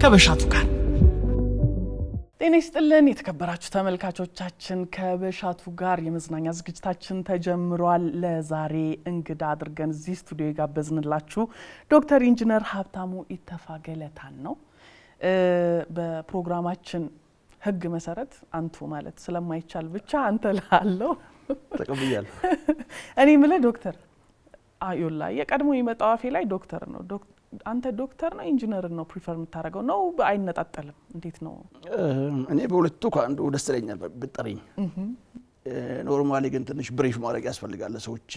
ከበሻቱ ጋር ጤና ይስጥልን የተከበራችሁ ተመልካቾቻችን ከበሻቱ ጋር የመዝናኛ ዝግጅታችን ተጀምሯል። ለዛሬ እንግዳ አድርገን እዚህ ስቱዲዮ ጋበዝንላችሁ ዶክተር ኢንጂነር ሀብታሙ ኢተፋ ገለታን ነው። በፕሮግራማችን ህግ መሰረት አንቱ ማለት ስለማይቻል ብቻ አንተ ላለው ተቀበያለሁ። እኔ ምለ ዶክተር አዩላ የቀድሞ ይመጣው አፌ ላይ ዶክተር ነው። አንተ ዶክተር ነው ኢንጂነር ነው ፕሪፈር የምታደርገው ነው? አይነጣጠልም እንዴት ነው? እኔ በሁለቱ ከአንዱ ደስ ይለኛል ብትጠሪኝ። ኖርማሊ ግን ትንሽ ብሪፍ ማድረግ ያስፈልጋል ለሰዎች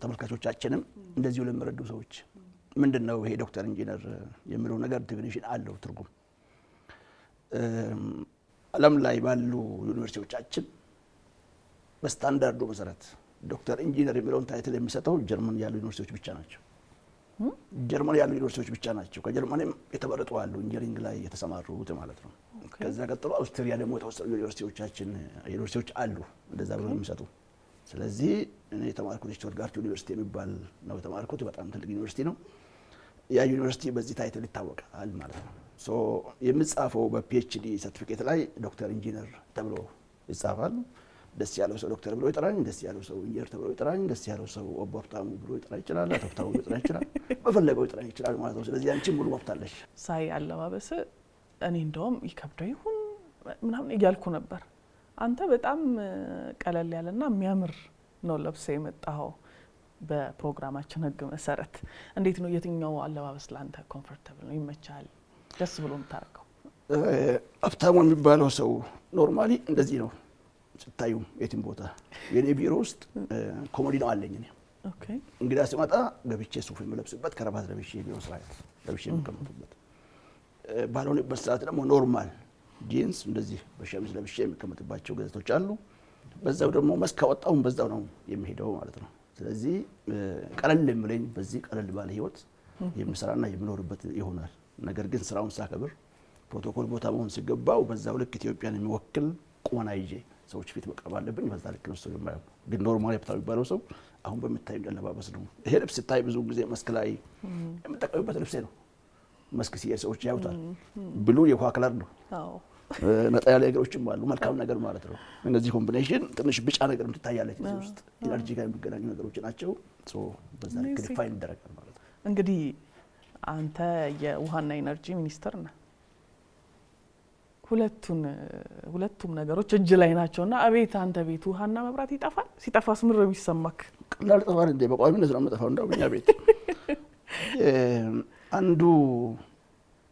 ተመልካቾቻችንም እንደዚሁ ለሚረዱ ሰዎች ምንድነው ይሄ ዶክተር ኢንጂነር የሚለው ነገር ዲፊኒሽን አለው ትርጉም። ዓለም ላይ ባሉ ዩኒቨርሲቲዎቻችን በስታንዳርዱ መሰረት ዶክተር ኢንጂነር የሚለውን ታይትል የሚሰጠው ጀርመን ያሉ ዩኒቨርሲቲዎች ብቻ ናቸው። ጀርመን ያሉ ዩኒቨርሲቲዎች ብቻ ናቸው። ከጀርመንም የተመረጡ አሉ ኢንጂነሪንግ ላይ የተሰማሩት ማለት ነው። ከዛ ቀጥሎ አውስትሪያ ደግሞ የተወሰኑ ዩኒቨርሲቲዎች አሉ እንደዛ ብለው የሚሰጡ። ስለዚህ እኔ የተማርኩት ስቱትጋርት ዩኒቨርሲቲ የሚባል ነው የተማርኩት። በጣም ትልቅ ዩኒቨርሲቲ ነው። ያ ዩኒቨርሲቲ በዚህ ታይትል ይታወቃል ማለት ነው። ሶ የሚጻፈው በፒኤችዲ ሰርቲፊኬት ላይ ዶክተር ኢንጂነር ተብሎ ይጻፋል። ደስ ያለው ሰው ዶክተር ብሎ ይጠራኝ፣ ደስ ያለው ሰው ኢንጂነር ተብሎ ይጠራኝ፣ ደስ ያለው ሰው ሀብታሙ ብሎ ይጠራ ይችላል፣ ሀብታሙ ብሎ ይጠራ ይችላል፣ በፈለገው ይጠራ ይችላል ማለት ነው። ስለዚህ አንቺ ሙሉ መብት አለሽ። ሳይ አለባበስ እኔ እንደውም ይከብደው ይሁን ምናምን እያልኩ ነበር። አንተ በጣም ቀለል ያለና የሚያምር ነው ለብሰ የመጣው። በፕሮግራማችን ህግ መሰረት እንዴት ነው የትኛው አለባበስ ላንተ ኮምፎርታብል ነው ይመቻል ደስ ብሎ የምታረከው? ሀብታሙ የሚባለው ሰው ኖርማሊ እንደዚህ ነው ስታዩ የትም ቦታ። የኔ ቢሮ ውስጥ ኮሞዲ ነው አለኝ እኔ። ኦኬ እንግዳ ሲመጣ ገብቼ ሱፍ የምለብስበት ከረባት ለብሼ ቢሮ ስራዬ ለብሼ የምቀመጥበት፣ ባልሆነበት ሰዓት ደግሞ ኖርማል ጂንስ እንደዚህ በሸሚዝ ለብሼ የምቀመጥባቸው ገዘቶች አሉ። በዛው ደግሞ መስክ ካወጣው በዛው ነው የሚሄደው ማለት ነው። ስለዚህ ቀለል የምለኝ በዚህ ቀለል ባለ ህይወት የምሰራና የምኖርበት ይሆናል። ነገር ግን ስራውን ሳከብር ፕሮቶኮል ቦታ መሆን ሲገባው በዛው ልክ ኢትዮጵያን የሚወክል ቁመና ይዤ ሰዎች ፊት መቅረብ አለብኝ። በዛ ልክ ነው ሰው የማየው። ግን ኖርማሊ ሀብታሙ የሚባለው ሰው አሁን በምታዩ አለባበስ ነው። ይሄ ልብስ ስታይ ብዙ ጊዜ መስክ ላይ የምጠቀምበት ልብስ ነው። መስክ ሲሄድ ሰዎች ያዩታል። ብሉ የውሃ ከለር ነው። ነጣ ያለ ነገሮችም አሉ። መልካም ነገር ማለት ነው። እነዚህ ኮምቢኔሽን ትንሽ ቢጫ ነገር ትታያለች እዚህ ውስጥ ኢነርጂ ጋር የሚገናኙ ነገሮች ናቸው። ሶ በዛ ልክ ዲፋይን ይደረጋል ማለት ነው። እንግዲህ አንተ የውሃና ኢነርጂ ሚኒስትር ነህ። ሁለቱም ነገሮች እጅ ላይ ናቸውና አቤት አንተ ቤት ውሃና መብራት ይጠፋል። ሲጠፋስ ምን ነው የሚሰማክ? ቀላል ጠፋን እንደ በቋሚነት ነው የምጠፋው። እንደው በእኛ ቤት አንዱ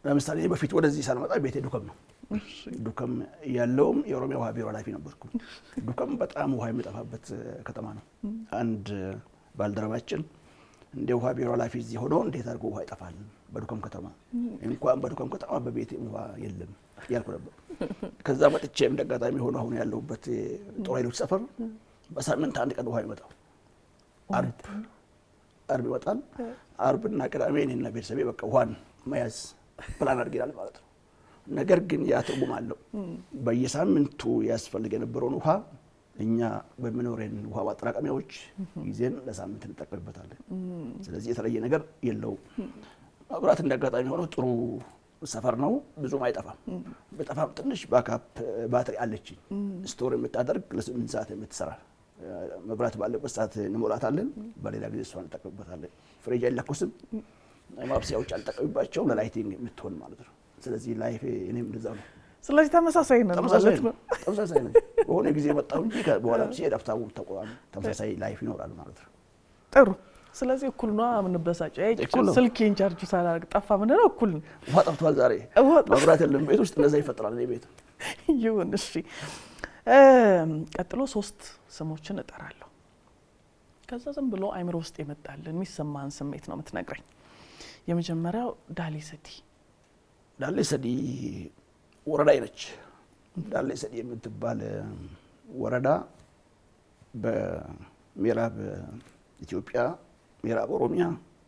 ለምሳሌ በፊት ወደዚህ ሳልመጣ ቤቴ ዱከም ነው። ዱከም ያለውም የኦሮሚያ ውሃ ቢሮ ኃላፊ ነበርኩ። ዱከም በጣም ውሃ የሚጠፋበት ከተማ ነው። አንድ ባልደረባችን እንደ ውሃ ቢሮ ኃላፊ እዚህ ሆኖ እንዴት አድርጎ ውሃ ይጠፋል በዱከም ከተማ? እንኳን በዱከም ከተማ በቤቴ ውሃ የለም ያልኩ ነበር። ከዛ መጥቼም እንደጋጣሚ ሆኖ አሁን ያለሁበት ጦር ኃይሎች ሰፈር በሳምንት አንድ ቀን ውሃ ይመጣው። አርብ ይመጣል። አርብና ቅዳሜ እኔና ቤተሰቤ በቃ ውሃን መያዝ ፕላን አድርገናል ማለት ነው። ነገር ግን ያ ትርጉም አለው። በየሳምንቱ ያስፈልግ የነበረውን ውሃ እኛ በሚኖረን ውሃ ማጠራቀሚያዎች ጊዜን ለሳምንት እንጠቀምበታለን። ስለዚህ የተለየ ነገር የለውም። መብራት እንደጋጣሚ ሆኖ ጥሩ ሰፈር ነው፣ ብዙም አይጠፋም። በጠፋም ትንሽ ባካፕ ባትሪ አለችኝ ስቶር የምታደርግ ለ8 ሰዓት የምትሰራ። መብራት ባለበት ሰዓት እንሞላታለን፣ በሌላ ጊዜ እሷን እንጠቀምበታለን። ፍሪጅ አይለኩስም፣ ማብሰያዎች አልጠቀምባቸውም፣ ለላይቲንግ የምትሆን ማለት ነው። ስለዚህ ላይፍ እኔም እንደዛው ነው። ስለዚህ ተመሳሳይ ነው ማለት ነው። ተመሳሳይ ነው። በሆነ ጊዜ መጣው እንጂ በኋላ ሲሄድ ሀብታሙ ተቋም ተመሳሳይ ላይፍ ይኖራል ማለት ነው። ጥሩ። ስለዚህ እኩል ነው የምንበሳጨው። ስልኬን ቻርጅ ሳላደርግ ጠፋ ምንድነው? እኩል ነው። ውሃ ጠፍቷል ዛሬ መብራት የለም ቤት ውስጥ እንደዛ ይፈጠራል። እኔ ቤት ይሁን እሺ። ቀጥሎ 3 ስሞችን እጠራለሁ። ከዛ ዝም ብሎ አይምሮ ውስጥ የመጣልን የሚሰማን ስሜት ነው የምትነግረኝ። የመጀመሪያው ዳሌ ሰዲ። ዳሌ ሰዲ ወረዳ ነች። ዳሌ ሰዲ የምትባል ወረዳ በምዕራብ ኢትዮጵያ ምዕራብ ኦሮሚያ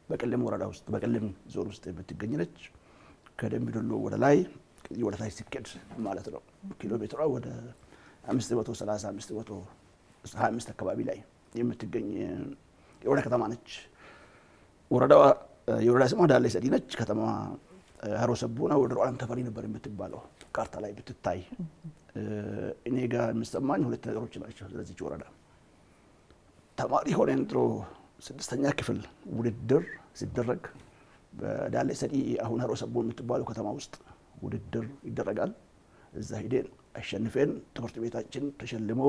በቀለም ወረዳ ውስጥ በቀለም ዞን ውስጥ የምትገኝ ነች። ከደምቢ ዶሎ ወደ ላይ ወደ ታች ሲከድ ማለት ነው። ኪሎ ሜትሯ ወደ 530-525 አካባቢ ላይ የምትገኝ የወረዳ ከተማ ነች። ወረዳዋ የወረዳ ስሟ ዳሌ ሰዲ ነች። ከተማ ሀሮ ሰቦና ወደ አለም ተፈሪ ነበር የምትባለው ካርታ ላይ ብትታይ። እኔ ጋር የሚሰማኝ ሁለት ነገሮች ናቸው። ስለዚህ ወረዳ ተማሪ ሆነን ድሮ 6ኛ ክፍል ውድድር ሲደረግ በዳሌ ሰዲ አሁን ሀሮ ሰቦ የምትባለው ከተማ ውስጥ ውድድር ይደረጋል። እዛ ሄደን አሸንፈን ትምህርት ቤታችን ተሸልሞ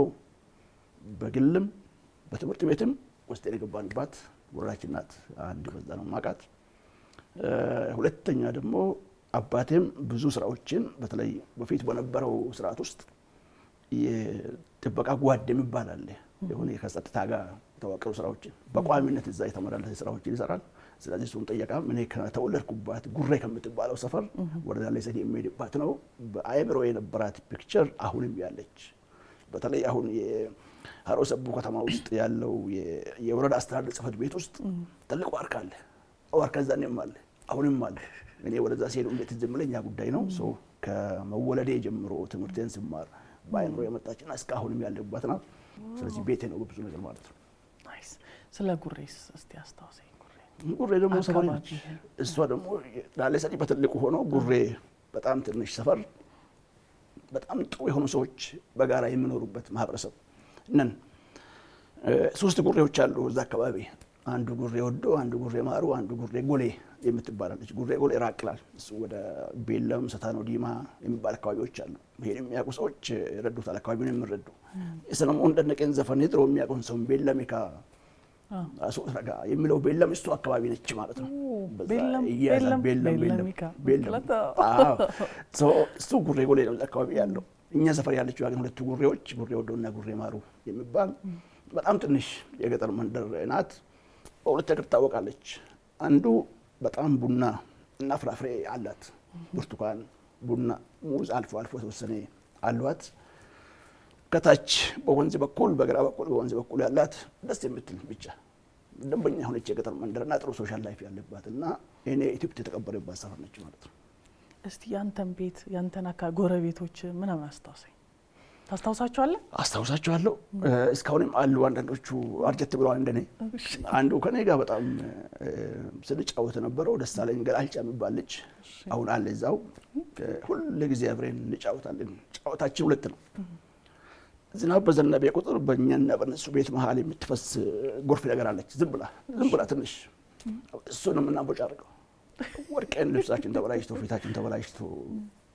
በግልም በትምህርት ቤትም ውስጥ የገባንባት ወረዳችን ናት። አንድ በዛ ነው ማቃት። ሁለተኛ ደግሞ አባቴም ብዙ ስራዎችን በተለይ በፊት በነበረው ስርዓት ውስጥ የጥበቃ ጓድ የሚባል አለ። የሆነ ከጸጥታ ጋር የተዋቀሩ ስራዎችን በቋሚነት እዛ የተመላለሰ ስራዎችን ይሰራል። ስለዚህ እሱን ጠየቃ። እኔ ከተወለድኩባት ጉሬ ከምትባለው ሰፈር ወደ ዳሌ ሰዲ የሚሄድባት ነው። በአይምሮ የነበራት ፒክቸር አሁንም ያለች በተለይ አሁን የሀሮ ሰቦ ከተማ ውስጥ ያለው የወረዳ አስተዳደር ጽሕፈት ቤት ውስጥ ትልቅ ዋርካ አለ። ዋርካ እዛኔም አለ አሁንም አለ። እኔ ወደዛ ሲሄድ እንዴት ዝምለኛ ጉዳይ ነው። ሶ ከመወለዴ ጀምሮ ትምህርቴን ስማር በአይምሮ የመጣችና እስካሁንም ያለባት ናት። ስለዚህ ቤቴ ነው ብዙ ነገር ማለት ነው። ናይስ። ስለ ጉሬስ እስቲ አስታውሰኝ። ጉሬ ደግሞ ሰፈር ነች። እሷ ደግሞ ዳሌ ሰዲ በትልቁ ሆኖ ጉሬ በጣም ትንሽ ሰፈር በጣም ጥሩ የሆኑ ሰዎች በጋራ የሚኖሩበት ማህበረሰብ ነን። 3 ጉሬዎች አሉ እዛ አካባቢ። አንዱ ጉሬ ወዶ፣ አንዱ ጉሬ ማሩ፣ አንዱ ጉሬ ጎሌ የምትባላለች። ጉሬ ጎሌ ራቅላል። እሱ ወደ ቤለም ሰታኖ ዲማ የሚባል አካባቢዎች አሉ። ይሄን የሚያውቁ ሰዎች ረዱታል። አካባቢውን የሚረዱ የሰለሞን ደነቀን ዘፈን ድሮ የሚያውቁን ሰው ቤለም ይካ አሶት ረጋ የሚለው ቤለም እሱ አካባቢ ነች ማለት ነው። ቤለም እሱ ጉሬ ጎሌ ነው አካባቢ ያለው። እኛ ሰፈር ያለችው ግን 2 ጉሬዎች ጉሬ ወዶና ጉሬ ማሩ የሚባል በጣም ትንሽ የገጠር መንደር ናት። በሁለት ነገር ታወቃለች። አንዱ በጣም ቡና እና ፍራፍሬ አላት። ብርቱካን፣ ቡና፣ ሙዝ አልፎ አልፎ ተወሰነ አሏት። ከታች በወንዝ በኩል በግራ በኩል በወንዝ በኩል ያላት ደስ የምትል ብቻ ደንበኛ ሆነች የገጠር መንደርና ጥሩ ሶሻል ላይፍ ያለባትና እኔ ኢትዮጵያ የተቀበረባት ሰፈር ነች ማለት ነው። እስቲ ያንተን ቤት ያንተን ጎረቤቶች ምናምን አስታውሰኝ። ታስታውሳቸዋለህ? አስታውሳቸዋለሁ። እስካሁንም አሉ። አንዳንዶቹ አርጀት ብለዋል እንደኔ። አንዱ ከኔ ጋር በጣም ስንጫወት ነበረው ደሳለኝ ገላልጫ የሚባል ልጅ አሁን አለ እዛው። ሁሉ ጊዜ አብረን እንጫወታለን። ጫወታችን 2 ነው። ዝናብ በዘነበ ቁጥር በእኛና በእነሱ ቤት መሀል የምትፈስ ጎርፍ ነገር አለች። ዝም ብላ ትንሽ እሱንም እናቦጫርቀው። ወርቀን ልብሳችን ተበላሽቶ ፊታችን ተበላሽቶ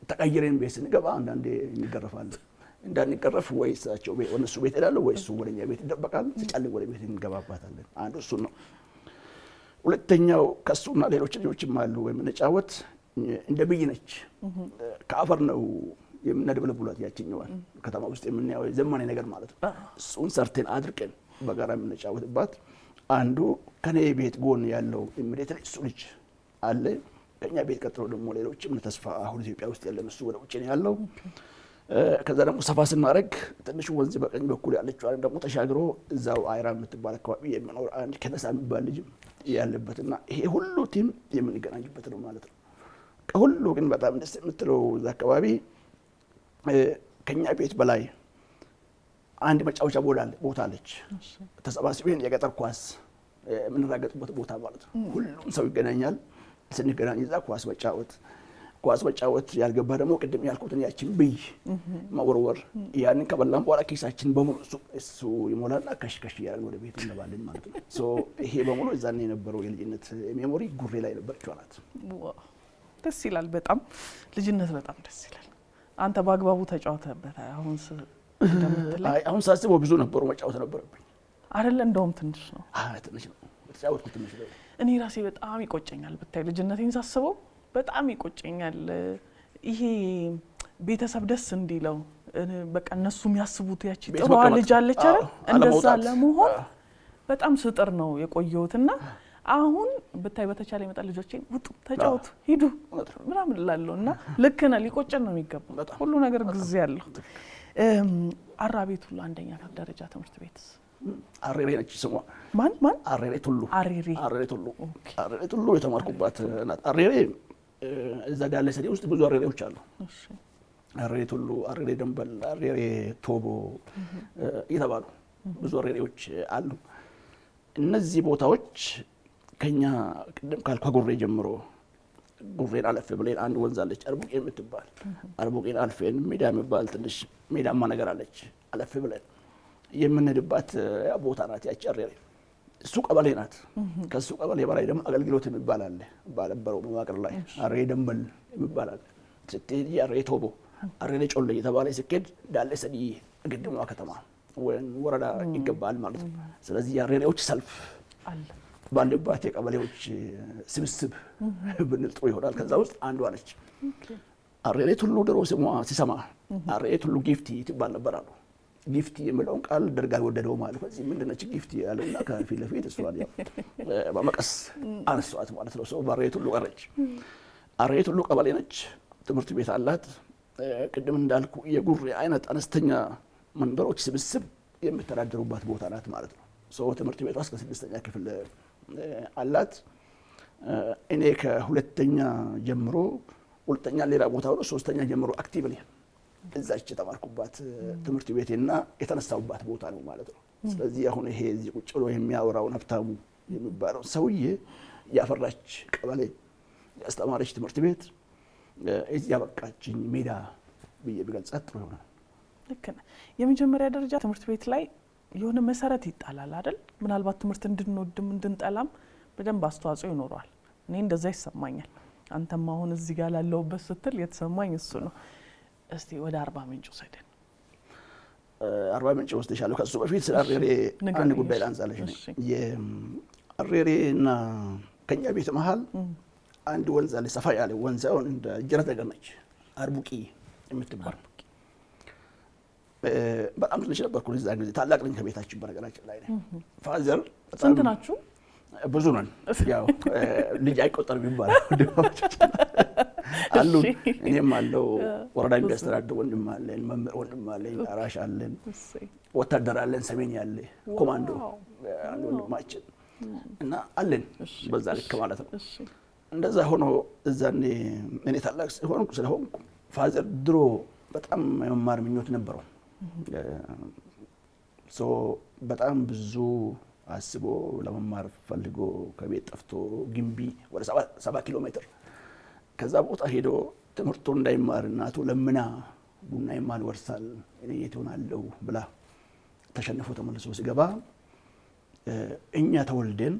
ተቀይረን ቤት ስንገባ አንዳንዴ እንገረፋለን። እንዳንቀረፍ ወይ እሳቸው ወነሱ ቤት እላለሁ ወይ እሱ ወደኛ ቤት ይደበቃል። ሲጫልቅ ወደ ቤት እንገባባታለን። አንዱ እሱ ነው። ሁለተኛው ከሱና ሌሎች ልጆችም አሉ የምንጫወት። እንደ ብይ ነች። ከአፈር ነው የምንደብለብላት ያቺኛዋን ከተማ ውስጥ የምናየው ዘመናዊ ነገር ማለት ነው። እሱን ሰርተን አድርቀን በጋራ የምንጫወትባት። አንዱ ከኔ ቤት ጎን ያለው ኢሚዲየት እሱ ልጅ አለ። ከኛ ቤት ቀጥሎ ደግሞ ሌሎችም ተስፋ አሁን ኢትዮጵያ ውስጥ ያለ እሱ ወደ ውጭ ነው ያለው። ከዛ ደግሞ ሰፋ ስናረግ ትንሽ ወንዝ በቀኝ በኩል ያለችው አይደል ደግሞ ተሻግሮ እዛው አይራ የምትባል አካባቢ የሚኖር አንድ ከነሳ የሚባል ልጅ ያለበትና ይሄ ሁሉ ቲም የምንገናኝበት ነው ማለት ነው። ከሁሉ ግን በጣም ደስ የምትለው እዛ አካባቢ ከኛ ቤት በላይ አንድ መጫወቻ ቦታ አለች። ተሰባስበን የገጠር ኳስ የምንራገጥበት ቦታ ማለት ነው። ሁሉም ሰው ይገናኛል። ስንገናኝ እዛ ኳስ መጫወት ያልገባ ደግሞ ቅድም ያልኩትን ያችን ብይ መወርወር። ያንን ከበላን በኋላ ኪሳችን በሙሉ እሱ ይሞላና ከሽከሽ ያለን ወደ ቤት እንገባለን ማለት ነው። ሶ ይሄ በሙሉ እዛኔ የነበረው የልጅነት ሜሞሪ ጉሬ ላይ ነበረችው ናት። ደስ ይላል። በጣም ልጅነት በጣም ደስ ይላል። አንተ በአግባቡ ተጫውተህበት አሁን ሳስበው ብዙ ነበሩ መጫወት ነበረብኝ አይደል? እንደውም ትንሽ ነው። ትንሽ ነው ተጫወትኩት። ትንሽ ነው። እኔ ራሴ በጣም ይቆጨኛል ብታይ ልጅነቴን ሳስበው በጣም ይቆጨኛል። ይሄ ቤተሰብ ደስ እንዲለው በቃ እነሱ የሚያስቡት ያቺ ጥሩ ልጅ አለች አይደል? እንደዛ ለመሆን በጣም ስጥር ነው የቆየሁትና አሁን ብታይ በተቻለ ይመጣ ልጆቼን ውጡ፣ ተጫወቱ፣ ሂዱ ምናምን እላለሁና ልክ ነህ። ሊቆጨን ነው የሚገባው። ሁሉ ነገር ጊዜ አለው። አራቤት ሁሉ አንደኛ ደረጃ ትምህርት ቤት አሬሬ ነች ስሟ። ማን? አሬሬ ቱሉ። አሬሬ ቱሉ የተማርኩባት ናት። አሬሬ እዛ ዳሌ ሰዲ ውስጥ ብዙ አሬሬዎች አሉ። አሬሬ ቱሉ፣ አሬሬ ደንበል፣ አሬሬ ቶቦ የተባሉ ብዙ አሬሬዎች አሉ። እነዚህ ቦታዎች ከኛ ቅድም ካልኳ ጉሬ ጀምሮ ጉሬን አለፍ ብለን አንድ ወንዝ አለች አርቡቄ የምትባል አርቡቄን አልፈን ሜዳ የሚባል ትንሽ ሜዳማ ነገር አለች አለፍ ብለን የምንሄድባት ቦታ ናት ያቺ አሬሬ እሱ ቀበሌ ናት ከሱ ቀበሌ በላይ ደግሞ አገልግሎት የሚባል አለ ባለበረው መዋቅር ላይ አሬ ደንበል የሚባል አለ ስትሄጂ አሬ ቶቦ አሬ ጮሌ የተባለ ሲኬድ ዳሌ ሰዲ ግድሟ ከተማ ወረዳ ይገባል ማለት ነው ስለዚህ አሬሬዎች ሰልፍ አለ ባለባት የቀበሌዎች ስብስብ ብንል ጥሩ ይሆናል ከዛ ውስጥ አንዷ ነች አሬሬት ሁሉ ድሮ ስሟ ሲሰማ አሬሬት ሁሉ ጊፍቲ ትባል ነበር አሉ ጊፍቲ የሚለውን ቃል ደርጋ ወደደው ማለት ነው እዚህ ምንድነች ጊፍቲ ያለውና ከፊት ለፊት እሷን ያው በመቀስ አንሷት ማለት ነው ሰው አሬሬት ሁሉ ቀረች አሬሬት ሁሉ ቀበሌ ነች ትምህርት ቤት አላት ቅድም እንዳልኩ የጉሬ አይነት አነስተኛ መንበሮች ስብስብ የምተዳደሩባት ቦታ ናት ማለት ነው ሰው ትምህርት ቤቷ እስከ 6ኛ ክፍል አላት እኔ ከሁለተኛ ጀምሮ ሁለተኛ ሌላ ቦታ ሆኖ 3ኛ ጀምሮ አክቲቭሊ እዛች ተማርኩባት ትምህርት ቤቴና የተነሳውባት ቦታ ነው ማለት ነው ስለዚህ አሁን ይሄ እዚህ ቁጭ ብሎ የሚያወራው ሀብታሙ የሚባለው ሰውዬ ያፈራች ቀበሌ ያስተማረች ትምህርት ቤት እዚህ ያበቃችኝ ሜዳ ብዬ ቢገልጻት ጥሩ ይሆናል ልክ ነህ የመጀመሪያ ደረጃ ትምህርት ቤት ላይ የሆነ መሰረት ይጣላል አይደል ምናልባት ትምህርት እንድንወድም እንድንጠላም በደንብ አስተዋጽኦ ይኖራል እኔ እንደዛ ይሰማኛል አንተም አሁን እዚህ ጋር ላለውበት ስትል የተሰማኝ እሱ ነው እስቲ ወደ አርባ ምንጭ ወሰደን አርባ ምንጭ ወስደሻለሁ ከሱ በፊት ስለ አሬሬ አንድ ጉዳይ ላንሳለሽ አሬሬና ከኛ ቤት መሃል አንድ ወንዝ አለ ሰፋ ያለ ወንዛውን እንደ ጀረተ ገመች አርቡቂ የምትባል በጣም ትንሽ ነበርኩ እዛ ጊዜ ታላቅ ነኝ ከቤታችን በነገራችን ላይ ነው ፋዘር ስንት ናችሁ ብዙ ነን ያው ልጅ አይቆጠርም ይባላል አሉ እኔም አለው ወረዳ የሚያስተዳድር ወንድም አለን መምህር ወንድም አለን አራሽ አለን ወታደር አለን ሰሜን ያለ ኮማንዶ አንድ ወንድማችን እና አለን በዛ ልክ ማለት ነው እንደዛ ሆኖ እዛኔ እኔ ታላቅ ስለሆንኩ ፋዘር ድሮ በጣም የመማር ምኞት ነበረው ሶ በጣም ብዙ አስቦ ለመማር ፈልጎ ከቤት ጠፍቶ ግንቢ ወደ 7 ኪሎ ሜትር ከዛ ቦታ ሄዶ ትምህርቱን እንዳይማር እናቱ ለምና ቡና ይማል ወርሳል እኔ የት ሆናለሁ ብላ ተሸንፎ ተመልሶ ሲገባ እኛ ተወልደን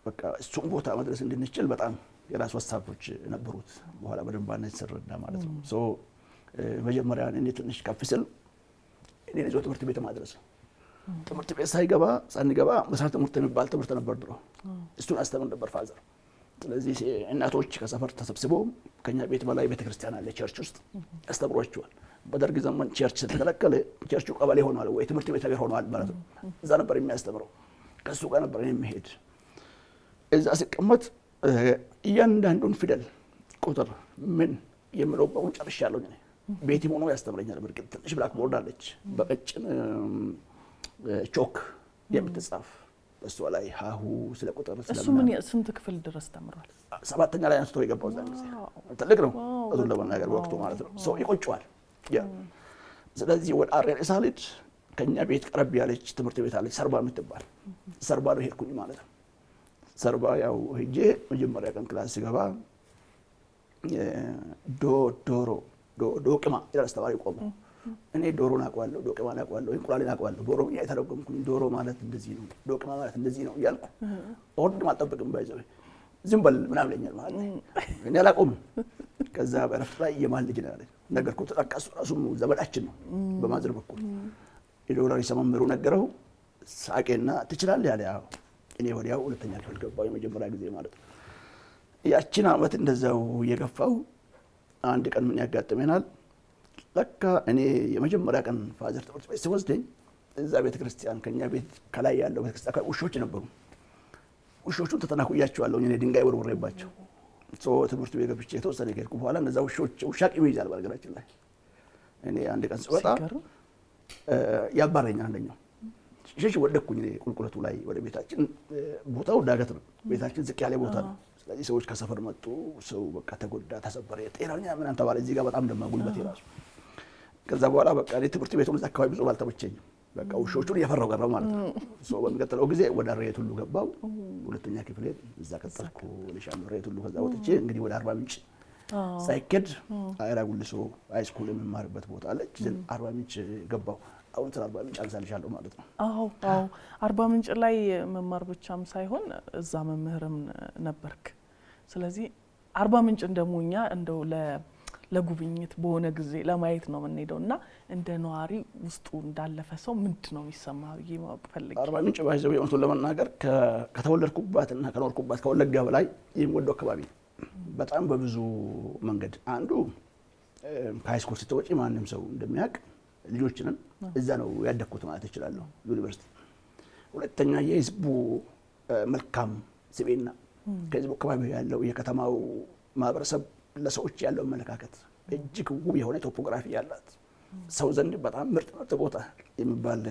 በቃ እሱን ቦታ መድረስ እንድንችል በጣም የራስ ሐሳቦች ነበሩት በኋላ በደንባነት ሰረዳ ማለት ነው ሶ መጀመሪያ እኔ ትንሽ ከፍስል እኔ ነው ትምህርት ቤት ማድረስ ትምህርት ቤት ሳንገባ መሰረተ ትምህርት የሚባል ትምህርት ነበር ድሮ እሱን አስተምር ነበር ፋዘር ስለዚህ እናቶች ከሰፈር ተሰብስበው ከኛ ቤት በላይ ቤተክርስቲያን አለ ቸርች ውስጥ አስተምሯቸዋል በደርግ ዘመን ቸርች ስለተከለከለ ቸርቹ ቀበሌ ሆኗል ወይ ትምህርት ቤት ነገር ሆኗል ማለት ነው እዛ ነበር የሚያስተምረው ከሱ ጋር ነበር የሚሄድ እዛ ሲቀመጥ እያንዳንዱን ፊደል ቁጥር ምን የምለው በሙሉ ጨርሻለሁ እኔ ቤት ሆኖ ያስተምረኛል በርግጥ ትንሽ ብላክ ቦርድ አለች በቀጭን ቾክ የምትጻፍ እሱ ላይ ሃሁ ስለ ቁጥር እሱ ምን ስንት ክፍል ድረስ ተምሯል 7ኛ ላይ አንስቶ የገባው እዛ ጊዜ ትልቅ ነው እሱ ለመናገር ወቅቱ ማለት ነው ሰው ይቆጫዋል ያ ስለዚህ ወደ አሬሬ ሳልድ ከኛ ቤት ቀረብ ያለች ትምህርት ቤት አለች ሰርባ የምትባል ሰርባ ነው ሄድኩኝ ማለት ነው ሰርባ ያው ሄጄ መጀመሪያ ቀን ክላስ ሲገባ ዶቅማ ያስተማሪ ቆመ እኔ ዶሮን አውቀዋለሁ ዶቅማ አውቀዋለሁ እንቁላልን አውቀዋለሁ በኦሮምኛ የተረጎምኩኝ ዶሮ ማለት እንደዚህ ነው ዶቅማ ማለት እንደዚህ ነው እያልኩ ኦርድ ማልጠብቅም ባይዘው ዝም በል ምናምን ለኛል ማለት እኔ አላቆም ከዛ በረፍት ላይ የማልጅ ነው ያለኝ ነገርኩት ተጠቃሱ ራሱ ዘመዳችን ነው በማዝር በኩል የዶላር ሰመምሩ ነገረው ሳቄና ትችላለህ ያለ ያው እኔ ወዲያው ሁለተኛ ክፍል ገባሁ የመጀመሪያ ጊዜ ማለት ነው ያቺን አመት እንደዛው የገፋው አንድ ቀን ምን ያጋጥመናል ለካ እኔ የመጀመሪያ ቀን ፋዘር ትምህርት ቤት ሲወስደኝ እዛ ቤተክርስቲያን ከኛ ቤት ከላይ ያለው ቤተክርስቲያን ውሾች ነበሩ ውሾቹን ተተናኩያቸዋለሁ እኔ ድንጋይ ወርወሬባቸው ሶ ትምህርት ቤት ገብቼ የተወሰነ ከሄድኩ በኋላ እነዛ ውሾች ውሻ ቂም ይይዛል በነገራችን ላይ እኔ አንድ ቀን ስወጣ ያባረኛል አንደኛው ሸሽ ወደኩኝ እኔ ቁልቁለቱ ላይ ወደ ቤታችን ቦታው ዳገት ነው ቤታችን ዝቅ ያለ ቦታ ነው ስለዚህ ሰዎች ከሰፈር መጡ ሰው በቃ ተጎዳ ተሰበረ ጤናኛ ምናምን ተባለ እዚህ ጋር በጣም ደማ ጉልበት ይራሱ ከዛ በኋላ በቃ እኔ ትምህርት ቤቱን እዛ አካባቢ ብዙ ባልተመቸኝ በቃ ውሾቹን እየፈራሁ ቀረሁ ማለት ነው። በሚቀጥለው ጊዜ ወደ ሬት ሁሉ ገባሁ። ሁለተኛ ክፍል እዛ ቀጠልኩ ልሻለሁ ሬት ሁሉ። ከዛ ወጥቼ እንግዲህ ወደ አርባ ምንጭ ሳይኬድ አይራ ጉልሶ ሃይስኩል የምማርበት ቦታ አለች። አርባ ምንጭ ገባሁ። አሁን ስለ አርባ ምንጭ አንሳልሻለሁ ማለት ነው። አዎ አርባ ምንጭ ላይ መማር ብቻም ሳይሆን እዛ መምህርም ነበርክ። ስለዚህ አርባ ምንጭ እንደሞኛ እንደው ለጉብኝት በሆነ ጊዜ ለማየት ነው የምንሄደውና እንደ ነዋሪ ውስጡ እንዳለፈ ሰው ምንድነው የሚሰማው ማወቅ ፈልጌ። አርባ ምንጭ ባይዘው የሆነውን ለመናገር ከተወለድኩባትና ከኖርኩባት ከወለጋ በላይ የምወደው አካባቢ በጣም በብዙ መንገድ። አንዱ ከሃይስኩል ስትወጪ ማንንም ሰው እንደሚያውቅ ልጆችንም እዛ ነው ያደግኩት ማለት እችላለሁ ዩኒቨርሲቲ። ሁለተኛ የህዝቡ መልካም ስብዕና ከህዝቡ አካባቢ ያለው የከተማው ማህበረሰብ ለሰዎች ያለው አመለካከት እጅግ ውብ የሆነ ቶፖግራፊ ያላት ሰው ዘንድ በጣም ምርጥ ቦታ የሚባል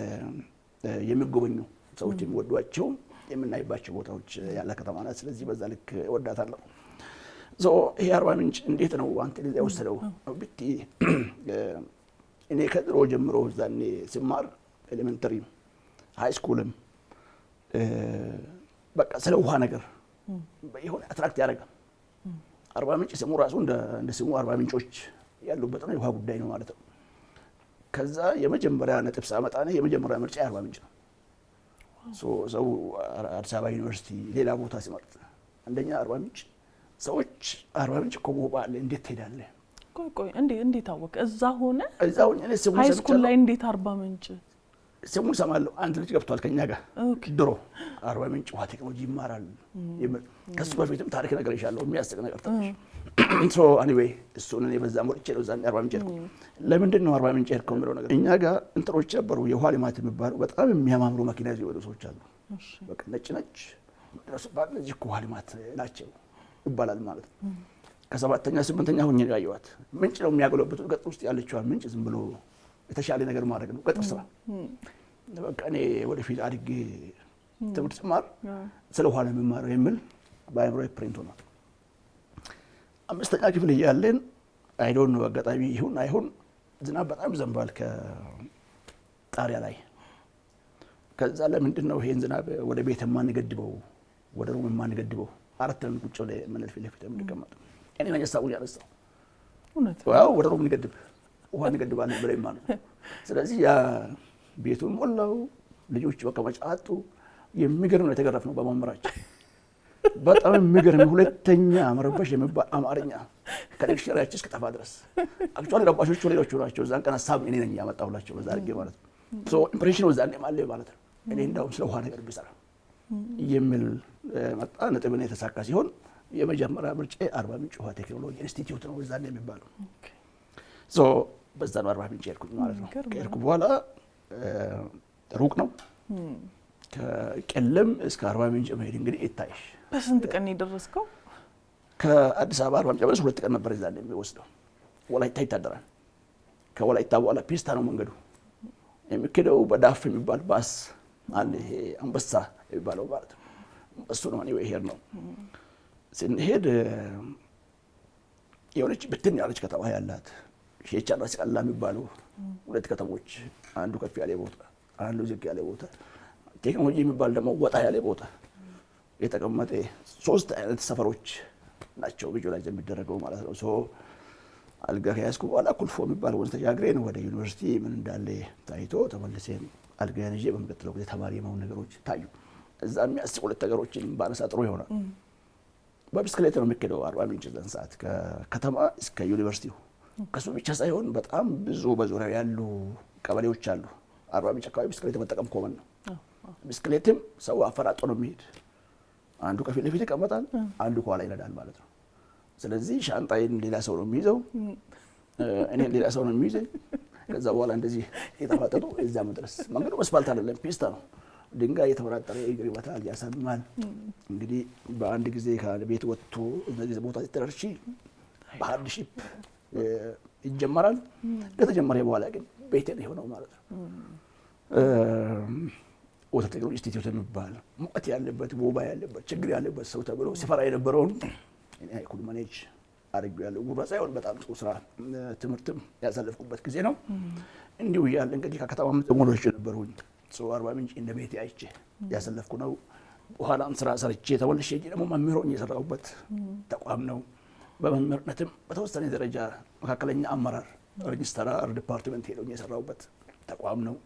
የሚጎበኙ ሰዎች የሚወዷቸው የምናይባቸው ቦታዎች ያለ ከተማ ናት። ስለዚህ በዛ ልክ እወዳታለሁ። ይሄ አርባ ምንጭ እንዴት ነው አንተ ለዚያ ወሰደው ብቲ እኔ ከድሮ ጀምሮ ዛኔ ስማር ኤሌመንተሪ ሃይስኩልም በቃ ስለ ውሃ ነገር የሆነ አትራክት ያደርጋል። አርባ ምንጭ ስሙ ራሱ እንደ ስሙ አርባ ምንጮች ያሉበት ነው፣ የውሃ ጉዳይ ነው ማለት ነው። ከዛ የመጀመሪያ ነጥብ ሳመጣ ነው የመጀመሪያ ምርጫ አርባ ምንጭ ነው። ሰው አዲስ አበባ ዩኒቨርሲቲ ሌላ ቦታ ሲመርጥ አንደኛ አርባ ምንጭ። ሰዎች አርባ ምንጭ እኮ ሞባል እንዴት ትሄዳለህ? ቆይ እንዴት አወቀ? እዛ ሆነ እኔ ስሙን ሃይስኩል ላይ እንዴት አርባ ምንጭ ስሙን ሰማለሁ። አንድ ልጅ ገብቷል ከኛ ጋር ድሮ አርባ ምንጭ ውሃ ቴክኖሎጂ ይማራል። ከሱ በፊትም ታሪክ ነገር ይሻለው የሚያስቅ ነገር ትንሽ anyway እሱን እኔ በዛ ሞልቼ ነው ዛኔ አርባ ምንጭ ሄድኩ። ለምንድን ነው አርባ ምንጭ ሄድከው የሚለው ነገር እኛ ጋር እንትኖች ነበሩ። የውሃ ልማት የሚባሉ በጣም የሚያማምሩ መኪና ይዘው የወጡ ሰዎች አሉ። በቃ ነጭ ድረስ ባለ እዚህ ውሃ ልማት ናቸው ይባላል ማለት ነው። ከሰባተኛ ስምንተኛ ሆኜ ያየኋት ምንጭ ነው የሚያገለብጡት። ገጠር ውስጥ ያለችዋን ምንጭ ዝም ብሎ የተሻለ ነገር ማድረግ ነው ገጠር ስራ። በቃ እኔ ወደፊት አድጌ ትምህርት ስማር ስለ ውሃ ነው የምማረው የሚል በአእምሮዬ ፕሪንት ሆኗል። አምስተኛ ክፍል እያለን አይ ዶንት ኖ አጋጣሚ ይሁን አይሁን ዝናብ በጣም ዘንባል ከጣሪያ ላይ። ከዛ ለምንድን ነው ይሄን ዝናብ ወደ ቤት የማንገድበው ወደ ሩም የማንገድበው? አራት ነው ቁጭ ብለን መነል ፊት ለፊት የምንቀመጠው። እኔ ነኝ ሀሳቡን ያነሳው። ዋው ወደ ሩም እንገድብ ውሃ እንገድባለን ብለን ማለት ነው። ስለዚህ ያ ቤቱን ሞላው። ልጆች መቀመጫ አጡ። የሚገርም ነው የተገረፍነው በመምህራችን። በጣም የሚገርም ሁለተኛ መረበሽ የሚባል አማርኛ ከዲክሽነሪያችን እስከጠፋ ድረስ አክቹዋሊ ረባሾቹ ሌሎቹ ናቸው። እዛን ቀን ሀሳብ እኔ ነኝ ያመጣሁላቸው በዛ አድርጌ ማለት ነው። ኢምፕሬሽን ነው ዛኔ ማለት ነው። እኔ እንዳውም ስለ ውሃ ነገር ብሰራ የሚል መጣ። ነጥብን የተሳካ ሲሆን የመጀመሪያ ምርጫ አርባ ምንጭ ውሃ ቴክኖሎጂ ኢንስቲትዩት ነው እዛ ነው የሚባለው። በዛ ነው አርባ ምንጭ ሄድኩኝ ማለት ነው። ከሄድኩ በኋላ ሩቅ ነው። ከቄለም እስከ አርባ ምንጭ መሄድ እንግዲህ ይታይሽ። በስንት ቀን የደረስከው? ከአዲስ አበባ አርባ ምንጭ ድረስ 2 ቀን ነበር ይዛል የሚወስደው። ወላይታ ይታደራል። ከወላይታ በኋላ ፒስታ ነው መንገዱ የሚከደው። በዳፍ የሚባል ባስ አለ፣ ይሄ አንበሳ የሚባለው ማለት ነው። እሱ ነው እኔ ሄድ ነው። ስንሄድ የሆነች ብትን ያለች ከተማ ያላት ሼቻና ስቃላ የሚባሉ 2 ከተሞች፣ አንዱ ከፍ ያለ ቦታ አንዱ ዝቅ ያለ ቦታ፣ ቴክኖሎጂ የሚባል ደግሞ ወጣ ያለ ቦታ የተቀመጠ 3 አይነት ሰፈሮች ናቸው ቪጁዋላይዝ የሚደረገው ማለት ነው። አልጋ ከያዝኩ በኋላ ኩልፎ የሚባል ወንዝ ተሻግረን ወደ ዩኒቨርሲቲ ምን እንዳለ ታይቶ ተመልሰን አልጋዬን ይዤ በሚቀጥለው ጊዜ ተማሪ የመሆን ነገሮች ታዩ። እዛ የሚያስቁ 2 ነገሮችን ባነሳ ጥሩ ይሆናል። በብስክሌት ነው የሚሄደው አርባ ምንጭ ዘን ሰዓት ከከተማ እስከ ዩኒቨርሲቲው። ከሱ ብቻ ሳይሆን በጣም ብዙ በዙሪያው ያሉ ቀበሌዎች አሉ። አርባ ምንጭ አካባቢ ብስክሌት መጠቀም ኮመን ነው። ብስክሌትም ሰው አፈራጦ ነው የሚሄድ። አንዱ ከፊት ለፊት ይቀመጣል፣ አንዱ ከኋላ ይነዳል ማለት ነው። ስለዚህ ሻንጣዬን ሌላ ሰው ነው የሚይዘው፣ እኔን ሌላ ሰው ነው የሚይዘኝ። ከዛ በኋላ እንደዚህ የተፋጠጡ እዛ መድረስ። መንገዱ አስፋልት አይደለም ፒስታ ነው። ድንጋይ የተወራጠረ እግር ይመታል፣ ያሳምማል። እንግዲህ በአንድ ጊዜ ከቤት ወጥቶ እነዚህ ቦታ ሲተረርሺ በሃርድ ሺፕ ይጀመራል። ከተጀመረ በኋላ ግን ቤቴ ነው የሆነው ማለት ነው። ወተት ቴክኖሎጂ ኢንስቲትዩት የሚባል ሙቀት ያለበት ቦባ ያለበት ችግር ያለበት ሰው ተብሎ ሲፈራ የነበረውን እኔ አይኩል ማኔጅ አድርጌያለሁ። ጉራ ሳይሆን በጣም ጥሩ ስራ ትምህርትም ያሳለፍኩበት ጊዜ ነው። እንዲሁ እያለ እንግዲህ ከከተማም ተሞሎች ነበሩኝ። አርባ ምንጭ እንደ ቤቴ አይቼ ያሳለፍኩ ነው። በኋላም ስራ ሰርቼ ተመልሼ ደግሞ መምህር ሆኜ የሰራሁበት ተቋም ነው። በመምህርነትም በተወሰነ ደረጃ መካከለኛ አመራር ሬጅስትራር ዲፓርትመንት ሄደው የሰራሁበት ተቋም ነው።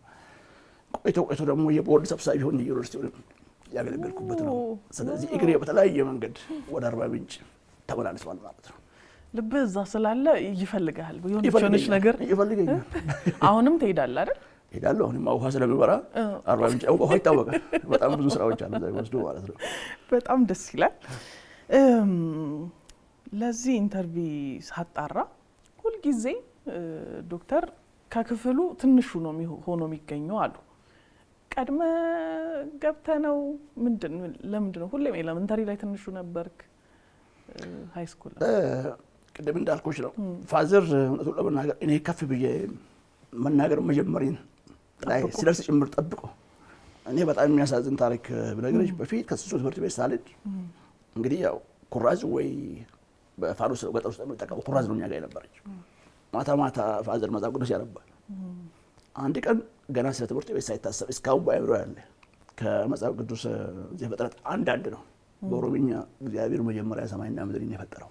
ቆይቶ ደግሞ የቦርድ ሰብሳቢ ሆኜ ዩኒቨርሲቲውን ያገለገልኩበት ነው። ስለዚህ እግሬ በተለያየ መንገድ ወደ አርባ ምንጭ ተመላልሷል ማለት ነው። ልብህ እዛ ስላለ ይፈልጋል የሆነች ነገር ይፈልገኛል። አሁንም ትሄዳለህ አይደል? ሄዳለሁ። አሁንም ውሃ ስለሚበራ አርባ ምንጭ ውሃ ይታወቃል። በጣም ብዙ ስራዎች አሉ እዛ ወስዶ ማለት ነው። በጣም ደስ ይላል። ለዚህ ኢንተርቪው ሳጣራ ሁልጊዜ ዶክተር ከክፍሉ ትንሹ ነው ሆኖ የሚገኘው አሉ። ቀድመ ገብተህ ነው ለምንድን ነው ሁሌም ኤሌመንተሪ ላይ ትንሹ ነበርክ? ሃይ ስኩል ቅድም እንዳልኩሽ ነው። ፋዘር እውነቱን ለመናገር እኔ ከፍ ብዬ መናገር መጀመሪን ላይ ሲደርስ ጭምር ጠብቆ እኔ በጣም የሚያሳዝን ታሪክ ብነግርሽ በፊት ከሱ ትምህርት ቤት ሳልሄድ እንግዲህ ያው ኩራዝ ወይ በፋኖስ ነው ገጠር ውስጥ የሚጠቀመው ኩራዝ ነው እኛ ጋር የነበረች። ማታ ማታ ፋዘር መጽሐፍ ቅዱስ ያነባል። አንድ ቀን ገና ስለ ትምህርት ቤት ሳይታሰብ እስካሁን በአእምሮ ያለ ከመጽሐፍ ቅዱስ ዘፍጥረት አንድ ነው በኦሮምኛ እግዚአብሔር መጀመሪያ ሰማይና ምድርን የፈጠረው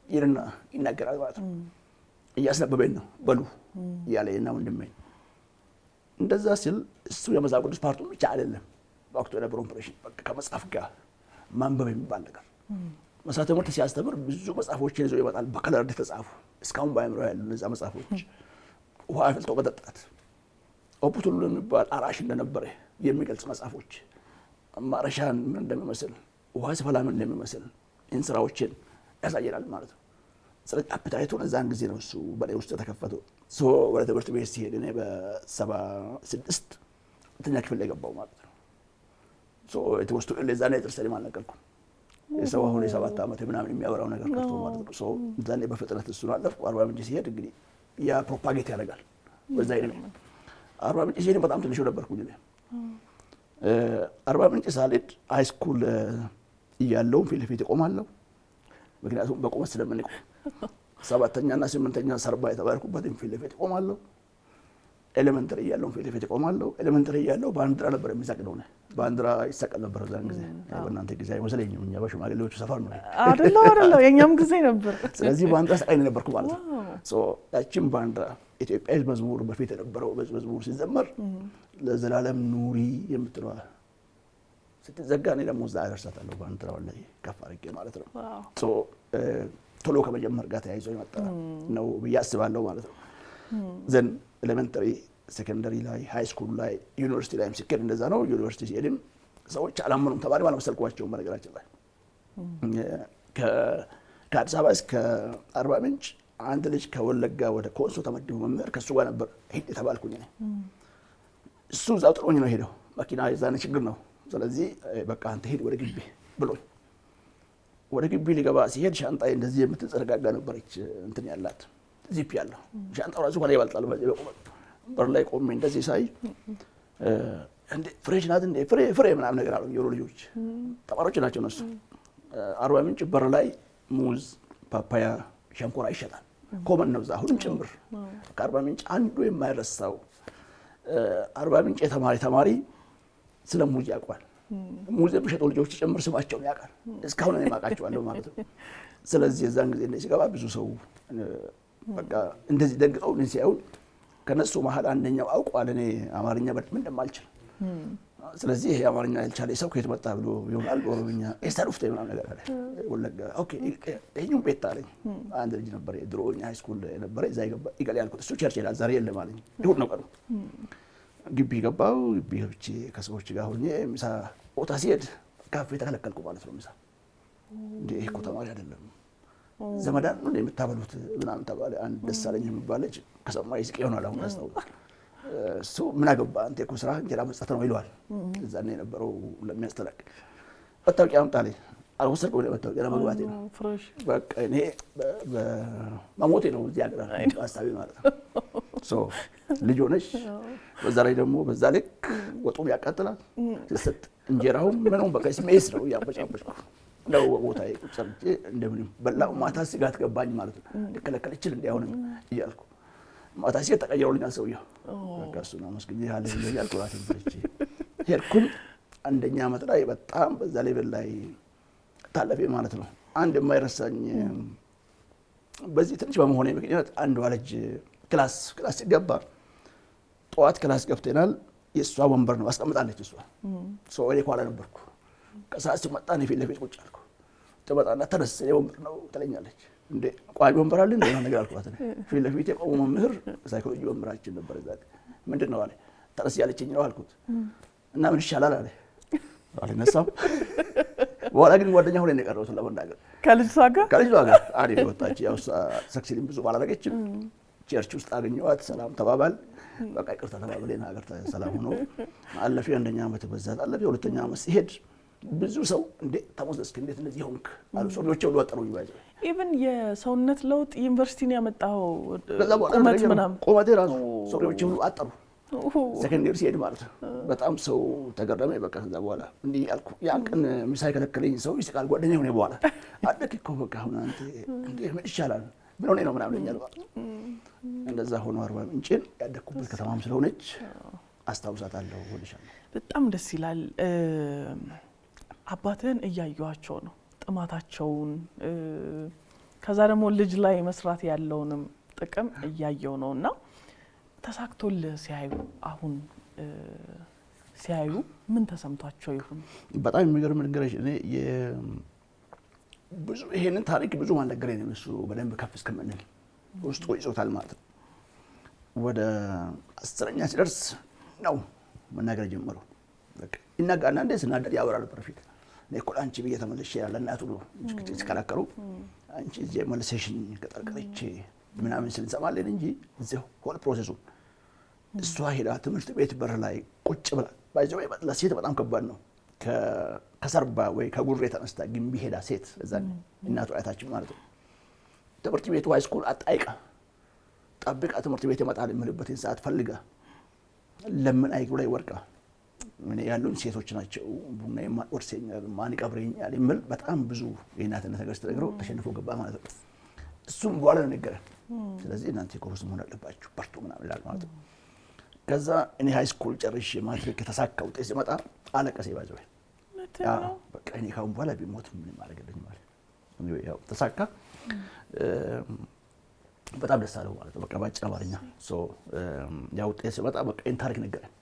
ይልና ይናገራል ማለት ነው። እያስነበበኝ ነው በሉ እያለኝና ወንድሜ እንደዛ ሲል እሱ የመጽሐፍ ቅዱስ ፓርቱን ብቻ አይደለም በወቅቱ የነበረው ኦፕሬሽን በቃ ከመጽሐፍ ጋር ማንበብ የሚባል ነገር መሰረተ ትምህርት ሲያስተምር ብዙ መጽሐፎችን ይዞ ይመጣል። በከለር የተጻፉ እስካሁን በአእምሮ ያሉ እነዛ መጽሐፎች ውሃ አፍልቶ መጠጣት ኦፑቱሉ የሚባል አራሽ እንደነበረ የሚገልጽ መጽሐፎች ማረሻን ምን እንደሚመስል ውሃ ሲፈላ ምን እንደሚመስል እንስራዎችን ያሳየናል ማለት ነው። ስለዚህ አፕታይቱን እዛን ጊዜ ነው እሱ በላይ ውስጥ የተከፈተው። ወደ ትምህርት ቤት ሲሄድ እኔ በ76 ሁለተኛ ክፍል ላይ ገባሁ ማለት ነው። የተወሰኑ ለዛኔ ጥርስ ሰሊም አልነቀልኩም። የሰው አሁን የ7 ዓመት ምናምን የሚያወራው ነገር ከቶ ማለት ነው። እዛኔ በፍጥነት እሱን አለፍኩ። አርባ ምንጭ ሲሄድ እንግዲህ ያ ፕሮፓጌት ያደርጋል በዛ ይደም አርባ ምንጭ ሲሄድ በጣም ትንሽ ነበርኩኝ እኔ። አርባ ምንጭ ሳልሄድ ሃይ ስኩል እያለሁ ፊት ለፊት እቆማለሁ። ምክንያቱም በቁመት ስለምንቆም 7ኛ እና 8ኛ ሰርባ የተባልኩበት ፊት ለፊት እቆማለሁ። ኤሌመንተሪ እያለሁ ፊት ለፊት እቆማለሁ። ኤሌመንተሪ እያለሁ ባንዲራ ነበር የሚሰቅለው ነው። ባንዲራ ይሰቀል ነበር እዛን ጊዜ። በእናንተ ጊዜ አይመስለኝም። እኛ በሽማግሌዎቹ ሰፈር ነው አይደለም የኛም ጊዜ ነበር። ስለዚህ ባንዲራ ሰቃይ ነበርኩ ማለት ነው። ያቺን ባንዲራ ኢትዮጵያዊ መዝሙር በፊት የነበረው መዝሙር ሲዘመር ለዘላለም ኑሪ የምትለው ስትዘጋ እኔ ደግሞ እዛ አደርሳታለሁ ባንዲራው ላይ ከፍ አድርጌ ማለት ነው። ቶሎ ከመጀመር ጋር ተያይዞ የመጣ ነው ብዬ አስባለሁ ማለት ነው። ዘን ኤሌመንተሪ ሴኮንደሪ ላይ ሃይ ስኩል ላይ ዩኒቨርሲቲ ላይም ሲኬድ እንደዛ ነው። ዩኒቨርሲቲ ሲሄድም ሰዎች አላመኑም። ተማሪ ባለመሰልኳቸውም በነገራችን ላይ ከአዲስ አበባ እስከ አርባ ምንጭ አንድ ልጅ ከወለጋ ወደ ኮንሶ ተመድቦ መምህር ከሱ ጋር ነበር ሄድ የተባልኩኝ እኔ። እሱ እዛው ጥሎኝ ነው ሄደው መኪና የዛኔ ችግር ነው። ስለዚህ በቃ አንተ ሄድ ወደ ግቢ ብሎኝ ወደ ግቢ ሊገባ ሲሄድ ሻንጣዬ እንደዚህ የምትዘረጋጋ ነበረች እንትን ያላት ዚፕ ያለው ሻንጣው ራሱ ከላይ ይበልጣል። በዚህ በቁመት በር ላይ ቆሜ እንደዚህ ሳይ እንዴ ፍሬሽ ናት እንዴ ፍሬ ምናምን ነገር አሉ የሮ ልጆች ተማሪዎች ናቸው እነሱ። አርባ ምንጭ በር ላይ ሙዝ፣ ፓፓያ፣ ሸንኮራ ይሸጣል። ኮመን ነው እዛ አሁንም ጭምር። ከአርባ ምንጭ አንዱ የማይረሳው አርባ ምንጭ ተማሪ ስለ ሙዝ ያውቃል። ሙዝ የሚሸጡ ልጆች ጭምር ስማቸውን ያውቃል። እስካሁን እኔ የማውቃቸዋለሁ ማለት ነው። ስለዚህ የዛን ጊዜ እንደዚህ ሲገባ ብዙ ሰው በቃ እንደዚህ ደንግጠው ምን ሲያዩን ከነሱ መሀል አንደኛው አውቋል እኔ አማርኛ በደንብ እንደማልችል። ስለዚህ ይሄ አማርኛ ያልቻለ ሰው ከየት መጣ ብሎ ይሆናል ኦሮምኛ ኤስታሩፍቴ ምናምን ነገር አለ ወለጋ። ኦኬ ይሄኛው ቤት አለኝ አንድ ልጅ ነበር ድሮ ሃይ ስኩል ነበር እዛ ይገባ ያልኩት እሱ ቸርች ይላል ዛሬ የለም አለኝ። ይሁን ነው ቀኑ ግቢ ገባው። ግቢ ገብቼ ከሰዎች ጋር ሆኜ ምሳ ቦታ ሲሄድ ካፌ ተከለከልኩ ማለት ነው። ምሳ እንዴ እኮ ተማሪ አይደለም ዘመዳን ነው የምታበሉት ምናምን ተባለ። አንድ ደሳለኝ የሚባል ልጅ ከሰማይ ይስቅ ይሆናል አሁን አስተውል። እሱ ምን አገባ አንተ እኮ ስራ እንጀራ መስጠት ነው ይለዋል። እዛኔ የነበረው ለሚያስተላልቅ መታወቂያ አምጣልኝ አልወሰድኩም። መታወቂያ ለመግባቴ ነው በቃ እኔ በመሞቴ ነው እዚህ ሀገር ሀሳቤ ማለት ነው። ልጅ ሆነሽ በዛ ላይ ደግሞ በዛ ልክ ወጡም ያቃጥላል ስትሰጥ እንጀራውም ምንም በቃ ስሜስ ነው ያበጫበጭኩ ነው ቦታዬ ቁጭ ብዬ እንደምንም በላው። ማታ ስጋት ገባኝ ማለት ነው። ልከለከል ይችል እንዴ አሁንም እያልኩ ማታ ሲሄድ ተቀየሩልኛል ሰውየው። በቃ እሱ ነው መስጊድ ያለ እያልኩ ራሴን ብቻ ሄድኩኝ። አንደኛ ዓመት ላይ በጣም በዛ ሌቭል ላይ ታለፈ ማለት ነው። አንድ የማይረሳኝ በዚህ ትንሽ በመሆኔ ምክንያት አንዷ ልጅ ክላስ ሲገባ ጠዋት ክላስ ገብተናል። የእሷ ወንበር ነው አስቀምጣለች እሷ ሰው እኔ ኋላ ነበርኩ። ከሰዓት ሲመጣ እኔ ፊት ለፊት ቁጭ አልኩ። ትመጣና ተነስ የወንበር ነው ትለኛለች። እንዴ ቋሚ ወንበር አለ እንዴ ነገር አልኳት። ፊት ለፊት የቆመ መምህር ሳይኮሎጂ ወንበራችን ነበር እዛ። ምንድን ነው አለ። ተነስ ያለችኝ ነው አልኩት። እና ምን ይሻላል አለ። አልነሳም። በኋላ ግን ጓደኛ ሆነ ነው የቀረሁት ለመናገር ከልጅቷ ጋር አሪ ወጣች። ያው ሰክሲሊም ብዙ ባላረገችም ቸርች ውስጥ አገኘኋት። ሰላም ተባባል። በቃ ይቅርታ ተባብለን ሀገር ሰላም ሆኖ አለፈ። አንደኛ ዓመት በዛ አለፈ። ሁለተኛ ዓመት ሲሄድ ብዙ ሰው እንዴ ተሞዘስክ እንዴት እንደዚህ ሆንክ አሉ። ሰዎች ሁሉ ወጣሩ ይባል ኢቭን የሰውነት ለውጥ ዩኒቨርሲቲን ያመጣው ቁመት ምናምን ቁመቴ ራሱ ሰዎች ሁሉ አጠሩ። ሰከንደሪ ሲሄድ ማለት ነው። በጣም ሰው ተገረመ። በቃ ከዛ በኋላ እንዲህ ያልኩ ያን ቀን ምሳ የከለከለኝ ሰው ይስቃል። ጓደኛ ሆነ በኋላ አደክ እኮ በቃ አሁን አንተ እንዴ ምን ይሻላል ምን ሆነ ነው ምናምን ይላል። እንደዛ ሆኖ አርባ ምንጭን ያደኩበት ከተማም ስለሆነች አስታውሳታለሁ። ወልሻለሁ። በጣም ደስ ይላል። አባትህን እያዩዋቸው ነው ጥማታቸውን፣ ከዛ ደግሞ ልጅ ላይ መስራት ያለውንም ጥቅም እያየው ነውና ተሳክቶልህ ሲያዩ አሁን ሲያዩ ምን ተሰምቷቸው ይሁን? በጣም የሚገርም ነገርሽ እኔ ብዙ ይሄንን ታሪክ ብዙ ማንነገረኝ ነው። እሱ በደንብ ከፍ እስከምንል ውስጡ ይዞታል ማለት ነው። ወደ 10ኛ ሲደርስ ነው መናገር ጀመረው። በቃ ይናጋና እንደ ስናደድ ያወራ ነበር ፊት እኔ እኮ አንቺ ብዬ ተመልሼ ያለ እናቱ ብሎ ሲከራከሩ አንቺ እዚህ መልሰሽኝ ከጠርቀረች ምናምን ስንሰማለን እንጂ እዚሁ ሆል ፕሮሰሱ እሷ ሄዳ ትምህርት ቤት በር ላይ ቁጭ ብላ ባይዘው ለሴት በጣም ከባድ ነው። ከሰርባ ወይ ከጉሬ ተነስታ ግንቢ ሄዳ ሴት እዛ እናቱ አያታችን ማለት ነው ትምህርት ቤቱ ሃይስኩል አጣይቃ ጠብቃ ትምህርት ቤት ይመጣል የምልበትን ሰዓት ፈልጋ ለምን አይግሩ ላይ ወርቃ ምን ያሉን ሴቶች ናቸው ቡና የማወርሰኛል ማን ይቀብረኛል የሚል በጣም ብዙ የእናትነት ነገር ተነግረው ተሸንፎ ገባ ማለት ነው። እሱም በኋላ ነው ነገረ። ስለዚህ እናንተ ኮርስ መሆን አለባችሁ በርቱ ምናምን ይላል ማለት ነው። ከዛ እኔ ሃይስኩል ጨርሼ ማትሪክ ተሳካ ውጤት ሲመጣ አለቀሰ ባይዘው በቃ እኔ ካሁን በኋላ ቢሞት ምን ማድረግልኝ ማለት ነው። ያው ተሳካ በጣም ደስ አለው ማለት ነው። በቃ ባጭር አማርኛ ያው ውጤት ሲመጣ በቃ እኔ ታሪክ ነገረኝ።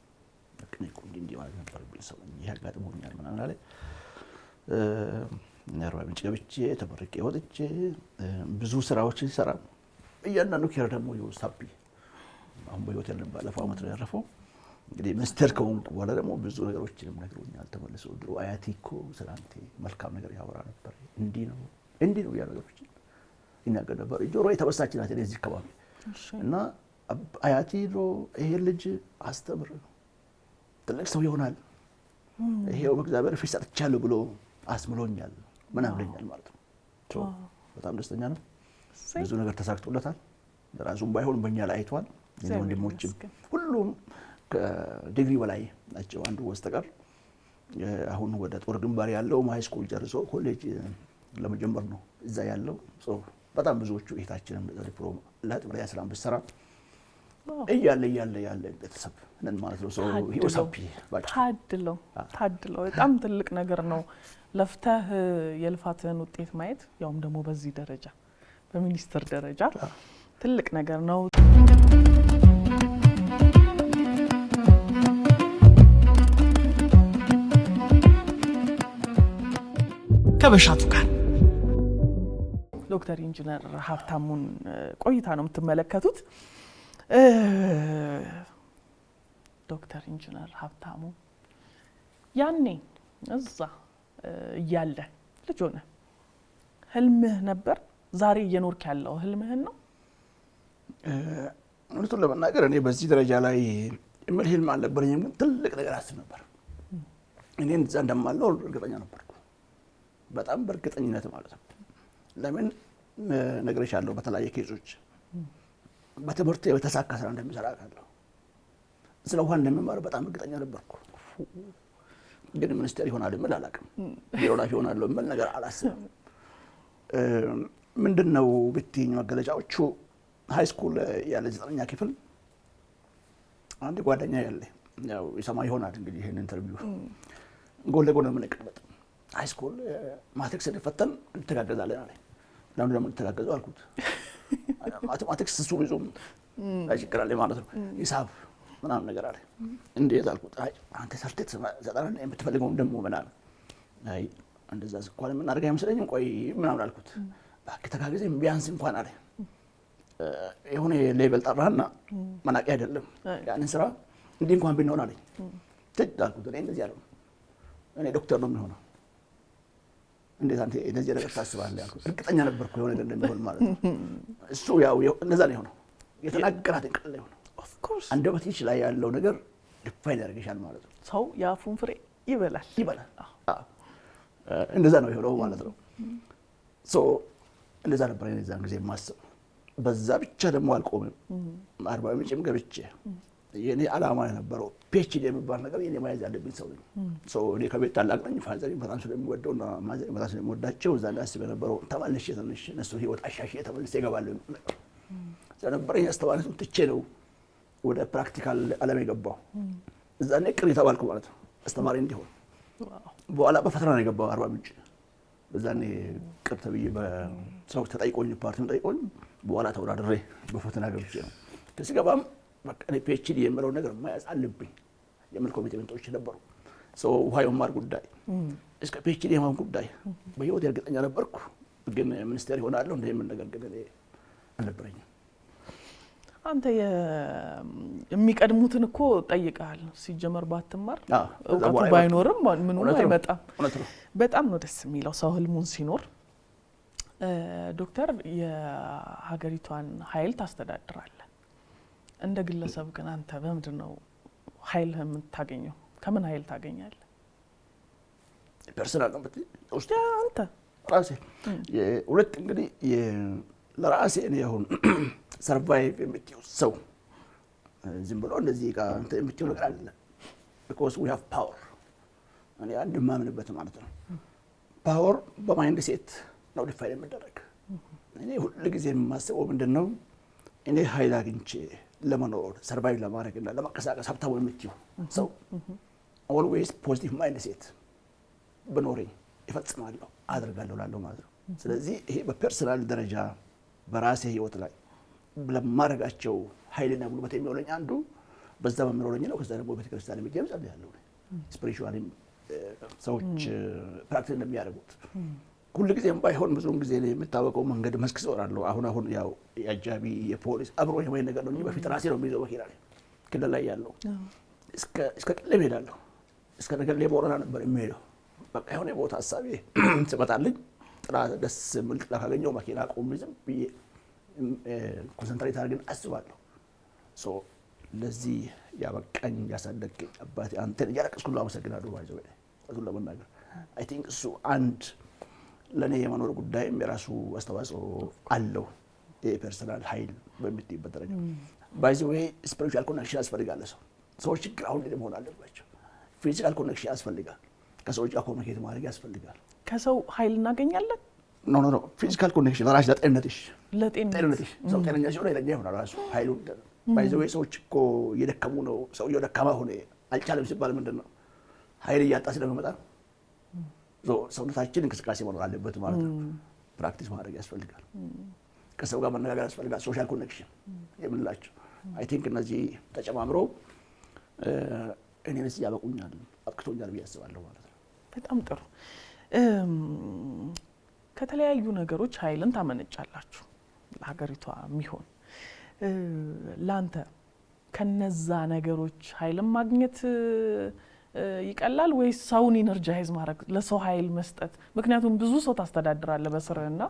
በቃ እኔ እንዲህ ማለት ነበር ቢሰው ይሄ አጋጥሞኛል ምናምን አለ። ነርባ ምንጭ ገብቼ ተመርቄ ወጥቼ ብዙ ስራዎችን ሰራ። እያንዳንዱ ኬር ደግሞ ይወሳቢ አሁን በህይወት ያለን ባለፈው አመት ነው ያረፈው። እንግዲህ ሚኒስትር ከሆንኩ በኋላ ደግሞ ብዙ ነገሮችንም ነግሮኛል። ተመልሶ ድሮ አያቴ እኮ ስላንተ መልካም ነገር ያወራ ነበር እንዲህ ነው ያሉ ነገሮች ይናገር ነበር። ጆሮ የተበሳች ናት ለዚህ ከባቢ እና አያቴ ድሮ ይሄ ልጅ አስተምር ትልቅ ሰው ይሆናል ይሄው በእግዚአብሔር ፊት ሰጥቻለሁ ብሎ አስምሎኛል ምናምን ብለኛል ማለት ነው። በጣም ደስተኛ ነው። ብዙ ነገር ተሳክቶለታል። ራሱም ባይሆን በእኛ ላይ አይቷል። ወንድሞችም ሁሉም ከዲግሪ በላይ ናቸው አንዱ በስተቀር። አሁን ወደ ጦር ግንባር ያለው ሃይስኩል ጨርሶ ኮሌጅ ለመጀመር ነው እዛ ያለው። በጣም ብዙዎቹ እህታችንም ዲፕሎማ ለጥብሪያ ስራም በሰራ እያለ ቤተሰብ ነን ማለት ነው። ሂወሳፒ ታድለው በጣም ትልቅ ነገር ነው። ለፍተህ የልፋትህን ውጤት ማየት ያውም ደግሞ በዚህ ደረጃ በሚኒስትር ደረጃ ትልቅ ነገር ነው። ከበሻቱ ጋር ዶክተር ኢንጂነር ሀብታሙን ቆይታ ነው የምትመለከቱት። ዶክተር ኢንጂነር ሀብታሙ ያኔ እዛ እያለ ልጅ ሆነ ህልምህ ነበር? ዛሬ እየኖርክ ያለው ህልምህን ነው? እውነቱን ለመናገር እኔ በዚህ ደረጃ ላይ ምን ህልም አልነበረኝም፣ ግን ትልቅ ነገር አስብ ነበር። እኔ እዛ እንደማለው እርግጠኛ ነበርኩ፣ በጣም በእርግጠኝነት ማለት ነው። ለምን ነግሬሻለሁ፣ በተለያየ ኬዞች በትምህርት የተሳካ ስራ እንደሚሰራ አውቃለሁ። ስለሆነ እንደምማር በጣም እርግጠኛ ነበርኩ። ግን ሚኒስቴር ይሆናል ምን አላውቅም። ቢሮ ኃላፊ ይሆናል ምን ነገር አላስብም። ምንድነው ብትይኝ መገለጫዎቹ ሃይ ስኩል ያለ 9ኛ ክፍል አንድ ጓደኛ ያለ ያው ይሰማ ይሆናል እንግዲህ ይሄን ኢንተርቪው ጎን ለጎን የምንቀመጥ ሃይ ስኩል ማትሪክስ እንፈተን እንተጋገዛለን አለ። ለምን ደግሞ እንተጋገዙ አልኩት። ማትሪክስ እሱ ብዙም አይችግራል ማለት ነው። ሂሳብ ምናምን ነገር አለ። እንዴት አልኩት። አይ አንተ ሰርተህ ዘጠና የምትፈልገው ደግሞ ምናምን አይ እንደዛ እንኳን ምን አድርጋ አይመስለኝም ቆይ ምናምን አልኩት። ባክ ተጋገዘኝ ቢያንስ እንኳን አለ የሆነ ሌቭል ጠራና መናቂ አይደለም ያንን ስራ እንዴ እንኳን ቢሆን አለኝ። ትድ አልኩት። እኔ እንደዚህ አለው እኔ ዶክተር ነው የሚሆነው። እንዴት አንተ እንደዚህ ነገር ታስባለህ አልኩት። እርግጠኛ ነበርኩ የሆነ ነገር እንደሚሆን ማለት ነው። እሱ ያው እንደዛ ነው የሆነው። የተናገራትን ቃል ነው ኦፍ ኮርስ አንደበትሽ ላይ ያለው ነገር ዲፋይን ያደርግሻል ማለት ነው። ሰው ያፉን ፍሬ ይበላል። እንደዛ ነው የሆነው ማለት ነው። ሶ እንደዛ ነበር እኔ እዛን ጊዜ የማስበው። በዛ ብቻ ደግሞ አልቆምም። አርባ ምንጭም ገብቼ የኔ ዓላማ የነበረው ፒኤችዲ የሚባል ነገር የኔ ማየት ያለብኝ ሰው ነኝ። ሶ እኔ ከቤት ታላቅ ነኝ። ፋዘር በጣም ስለሚወደውና ማዘር በጣም ስለሚወዳቸው እዛ እንዳስብ የነበረው ተመልሼ ትንሽ እነሱ ህይወት አሻሽዬ ተመልሼ እገባለሁ ነገር ስለነበረኝ አስተዋጽኦ ትቼ ነው ወደ ፕራክቲካል ዓለም የገባው። እዛ እኔ ቅሪ ተባልኩ ማለት ነው አስተማሪ እንዲሆን። በኋላ በፈተና ነው የገባው አርባ ምንጭ። በዛኔ ቅር ተብዬ በሰው ተጠይቆኝ ፓርቲውን ጠይቆኝ በኋላ ተወዳድሬ በፈተና ገብቼ ነው ከስገባም በቃ እኔ ፒኤችዲ የምለው ነገር ማያዝ አለብኝ የምል ኮሚትመንቶች ነበሩ። ሶ ውሃ የማር ጉዳይ እስከ ፒኤችዲ የማን ጉዳይ በህይወት እርግጠኛ ነበርኩ። ግን ሚኒስቴር ይሆናል እንደ የምን ነገር ግን እኔ አልነበረኝም። አንተ የሚቀድሙትን እኮ ጠይቀሃል። ሲጀመር ባትማር እውቀቱ ባይኖርም ምንም አይመጣም። በጣም ነው ደስ የሚለው ሰው ህልሙን ሲኖር። ዶክተር የሀገሪቷን ኃይል ታስተዳድራለህ። እንደ ግለሰብ ግን አንተ በምንድነው ኃይል የምታገኘው? ከምን ኃይል ታገኛለህ? ፐርሰናል ነው ውስጥ አንተ ራሴ ሁለት እንግዲህ ለራሴ እኔ አሁን ሰርቫይቭ የምትይው ሰው ዝም ብሎ እንደዚህ ጋር አንተ የምትይው ነገር አለ because we have power እኔ አንድ ማምንበት ማለት ነው። ፓወር በማይንድ ሴት ነው ዲፋይን የሚደረግ። እኔ ሁሉ ጊዜ የማስበው ምንድነው እኔ ኃይል አግኝቼ ለመኖር ሰርቫይቭ ለማድረግና ለመቀሳቀስ ሀብታም የምትይው ሰው always positive ማይንድ ሴት በኖሬ ይፈጽማለሁ አድርጋለሁ ላለው ማለት ነው። ስለዚህ ይሄ በፐርሰናል ደረጃ በራሴ ህይወት ላይ ለማረጋቸው ኃይልና ጉልበት የሚሆነኝ አንዱ በዛ በመኖረኝ ነው። ከዛ ደግሞ ቤተክርስቲያን የሚገርም ጸልያለሁ። ስፒሪቹዋሊ ሰዎች ፕራክቲስ እንደሚያደርጉት ሁሉ ጊዜም ባይሆን ብዙውን ጊዜ የምታወቀው መንገድ መስክ ዞራለሁ። አሁን ያው የአጃቢ የፖሊስ አብሮ የማይ ነገር ነው እንጂ በፊት ራሴ ነው የሚይዘው መኪና ላይ ክልል ላይ ያለው እስከ ቅልም ሄዳለሁ። እስከ ነገሌ ቦረና ነበር የሚሄደው። በቃ የሆነ ቦታ ሀሳቤ ስመጣልኝ ጥራ ደስ የሚል ጥላ ካገኘው መኪና ቆሜ ዝም ብዬ ኮንሰንትሬት አድርገን አስባለሁ። ሶ ለዚህ ያበቃኝ ያሳደገኝ አባቴ አንተን እያለቀስኩ ሁሉ አመሰግናለሁ። ባይዘው እሱን ለመናገር አይ ቲንክ እሱ አንድ ለኔ የመኖር ጉዳይም የራሱ አስተዋጽኦ አለው። የፐርሰናል ኃይል በሚትይበት ደረጃ ባይዘው ስፒሪቹዋል ኮኔክሽን ያስፈልጋል። ሰዎች ችግር አሁን ላይ መሆን አለባቸው። ፊዚካል ኮኔክሽን ያስፈልጋል። ከሰዎች ጋር ኮሚኒኬት ማድረግ ያስፈልጋል። ከሰው ኃይል እናገኛለን። ኖ ፊዚካል ኮኔክሽን ራስ ለጤንነትሽ ሰው ጤነኛ ሲሆን አይለኛ ይሆናል ራሱ ኃይሉ ባይዘው ሰዎች እኮ እየደከሙ ነው። ሰው እየደከማ ሆነ አልቻለም ሲባል ምንድነው ኃይል እያጣ ስለመጣ ሰውነታችን እንቅስቃሴ መኖር አለበት ማለት ነው። ፕራክቲስ ማድረግ ያስፈልጋል። ከሰው ጋር መነጋገር ያስፈልጋል። ሶሻል ኮኔክሽን የምንላቸው አይ ቲንክ እነዚህ ተጨማምረው እኔንስ ያበቁኛል አብቅቶኛል ብዬ አስባለሁ ማለት ነው። በጣም ጥሩ። ከተለያዩ ነገሮች ኃይልን ታመነጫላችሁ ለሀገሪቷ የሚሆን ላንተ ከነዛ ነገሮች ኃይልን ማግኘት ይቀላል ወይስ ሰውን ኢነርጃይዝ ማድረግ ለሰው ኃይል መስጠት? ምክንያቱም ብዙ ሰው ታስተዳድራለህ በስርህና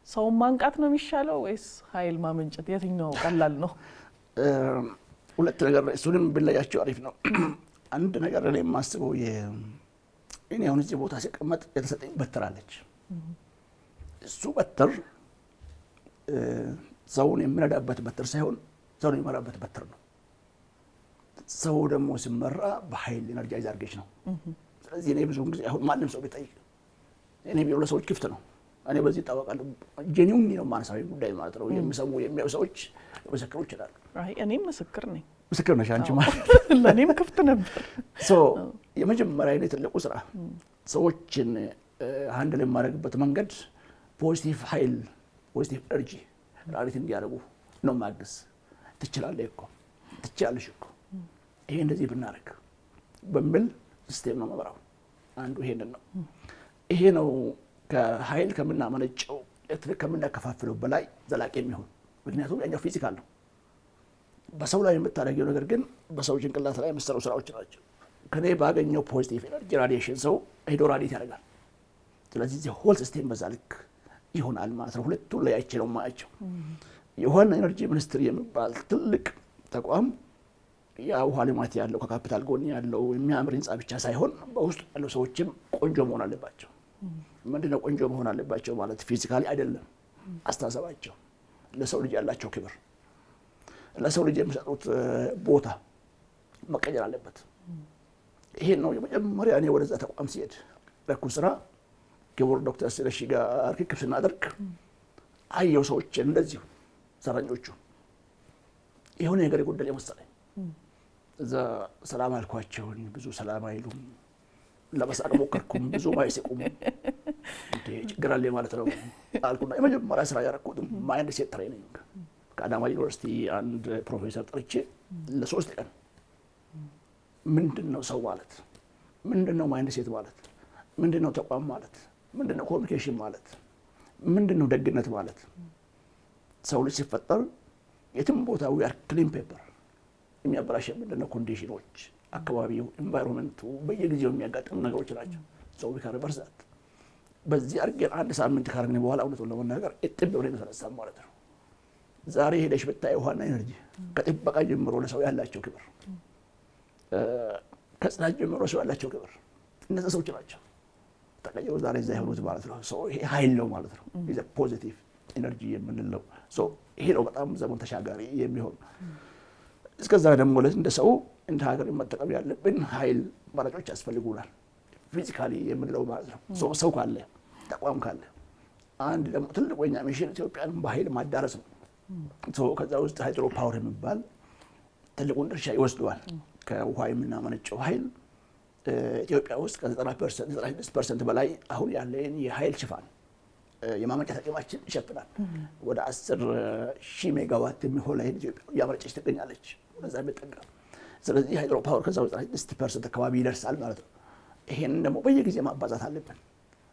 ሰውን ማንቃት ነው የሚሻለው ወይስ ኃይል ማመንጨት? የትኛው ቀላል ነው? ሁለት ነገር እሱንም ብለያቸው አሪፍ ነው። አንድ ነገር እኔ የማስበው እኔ አሁን እዚህ ቦታ ሲቀመጥ የተሰጠኝ በትር አለች። እሱ በትር ሰውን የሚረዳበት በትር ሳይሆን ሰውን የሚመራበት በትር ነው። ሰው ደግሞ ሲመራ በኃይል ኢነርጃይዝ አድርገሽ ነው። ስለዚህ እኔ ብዙውን ጊዜ አሁን ማንም ሰው ቢጠይቅ እኔ ቢሮ ለሰዎች ክፍት ነው። እኔ በዚህ ይታወቃለሁ። ጄኒውን ነው ማንሳዊ ጉዳይ ማለት ነው። የሚሰሙ የሚያዩ ሰዎች መሰክሩ ይችላሉ። አይ እኔም ምስክር ነኝ። ምስክር ነሽ አንቺ ማለት ለኔም ክፍት ነበር። የመጀመሪያ አይነት ትልቁ ስራ ሰዎችን ሃንድል የማደርግበት መንገድ ፖዚቲቭ ኃይል ፖዚቲቭ ኤነርጂ ራዲት እንዲያደርጉ ነው ማግዝ። ትችላለህ እኮ ትችላለሽ እኮ ይሄ እንደዚህ ብናደርግ በሚል ሲስተም ነው መብራው። አንዱ ይሄንን ነው። ይሄ ነው ከኃይል ከምናመነጨው ኤሌክትሪክ ከምናከፋፍለው በላይ ዘላቂ የሚሆን። ምክንያቱም ያኛው ፊዚካል ነው። በሰው ላይ የምታደርገው ነገር ግን በሰው ጭንቅላት ላይ የሚሰሩ ስራዎች ናቸው። ከኔ ባገኘው ፖዚቲቭ ኤነርጂ ራዲዬሽን ሰው ሄዶ ራዲት ያደርጋል። ስለዚህ ሆል ሲስተም በዛ ልክ ይሆናል ማለት ነው። ሁለቱን ላይ አይችለው ማያቸው የሆነ ኤነርጂ ሚኒስትሪ የሚባል ትልቅ ተቋም ያ ውሃ ልማት ያለው ከካፒታል ጎን ያለው የሚያምር ህንጻ ብቻ ሳይሆን በውስጡ ያለው ሰዎችም ቆንጆ መሆን አለባቸው። ምንድነው ቆንጆ መሆን አለባቸው ማለት? ፊዚካሊ አይደለም፣ አስተሳሰባቸው፣ ለሰው ልጅ ያላቸው ክብር፣ ለሰው ልጅ የሚሰጡት ቦታ መቀየር አለበት። ይሄ ነው የመጀመሪያ እኔ ወደዛ ተቋም ሲሄድ ለኩ ስራ ክቡር ዶክተር ስለሺ ጋር ርክክብ ስናደርግ አየው ሰዎች እንደዚሁ ሰራኞቹ የሆነ ነገር የጎደለ መሰለኝ። እዛ ሰላም አልኳቸውን ብዙ ሰላም አይሉም። ለመሳቅ ሞከርኩም ብዙ ማይስቁም። ችግር አለ ማለት ነው አልኩና የመጀመሪያ ስራ ያደረኩት ማይንድ ሴት ትሬኒንግ ከአዳማ ዩኒቨርሲቲ አንድ ፕሮፌሰር ጠርቼ ለ3 ቀን ምንድነው ሰው ማለት? ምንድነው ማይንድ ሴት ማለት? ምንድነው ተቋም ማለት? ምንድነው ኮሚኒኬሽን ማለት? ምንድነው ደግነት ማለት? ሰው ልጅ ሲፈጠር የትም ቦታ we are clean paper የሚያበላሽ ምንድነው ኮንዲሽኖች፣ አካባቢው፣ ኤንቫይሮንመንቱ በየጊዜው የሚያጋጥሙ ነገሮች ናቸው። ሰው ቢካረበር ዛት በዚህ አርገን አንድ ሳምንት ካረግን በኋላ እውነቱን ለመናገር እጥብ ብሎ የተነሳ ማለት ነው። ዛሬ ሄደሽ ብታይ ውሃና ኤነርጂ ከጥበቃ ጀምሮ ለሰው ያላቸው ክብር፣ ከጽዳት ጀምሮ ሰው ያላቸው ክብር፣ እነዚህ ሰዎች ናቸው ተቀየሩ ዛሬ እዛ የሆኑት ማለት ነው። ሶ ይሄ ኃይል ነው ማለት ነው። ኢዝ ፖዚቲቭ ኤነርጂ የምንለው ሶ ይሄ ነው በጣም ዘመን ተሻጋሪ የሚሆን። እስከዛ ደግሞ እንደ ሰው እንደ ሀገር መጠቀም ያለብን ኃይል ማራጮች ያስፈልጉናል። ፊዚካሊ የምንለው ማለት ነው። ሰው ካለ ተቋም ካለ አንድ ደግሞ ትልቁ የኛ ሚሽን ኢትዮጵያን በኃይል ማዳረስ ነው። ከዛ ውስጥ ሃይድሮ ፓወር የሚባል ትልቁን ድርሻ ይወስደዋል። ከውሃ የምናመነጨው ኃይል ኢትዮጵያ ውስጥ ከ90% 96% በላይ አሁን ያለን የኃይል ሽፋን የማመንጨት አቅማችን ይሸፍናል። ወደ 10,000 ሜጋዋት የሚሆን ኃይል ኢትዮጵያ እያመነጨች ትገኛለች። ወደዛ የሚጠጋ ስለዚህ ሃይድሮ ፓወር ከዛው 96% አካባቢ ይደርሳል ማለት ነው። ይሄንን ደግሞ በየጊዜው ማባዛት አለብን።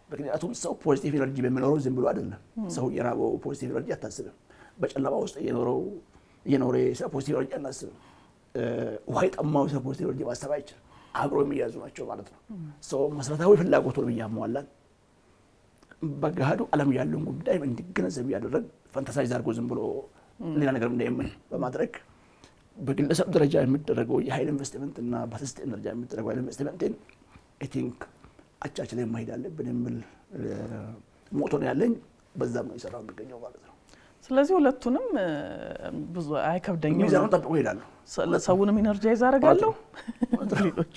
ምክንያቱም ሰው ፖዚቲቭ ኤነርጂ በሚኖረው ዝም ብሎ አይደለም። ሰው የራበው ፖዚቲቭ ኤነርጂ አታስብም። በጨለማ ውስጥ እየኖረ ሰው ፖዚቲቭ ኤነርጂ አናስብም። ውሃ የጠማው ሰው ፖዚቲቭ ኤነርጂ ማሰብ አይችልም። አብሮ የሚያዙ ናቸው ማለት ነው። ሰው መሰረታዊ ፍላጎቱን ብያሟላን በገሃዱ ዓለም ያለውን ጉዳይ እንዲገነዘብ ያደረግ ፈንታሳይዝ አድርጎ ዝም ብሎ ሌላ ነገር እንዳይመን በማድረግ በግለሰብ ደረጃ የሚደረገው የኃይል ኢንቨስትመንት እና በሲስተም ደረጃ የሚደረገው የኃይል ኢንቨስትመንት አይ ቲንክ አቻችለን መሄድ አለብን የሚል ሞቶ ነው ያለኝ። በዛም ነው የሰራው የሚገኘው ማለት ነው። ስለዚህ ሁለቱንም ብዙ አይከብደኝም። ሚዛኑን ጠብቆ ይሄዳሉ። ሰውንም ኢነርጂይዝ አደርጋለሁ። ሌሎች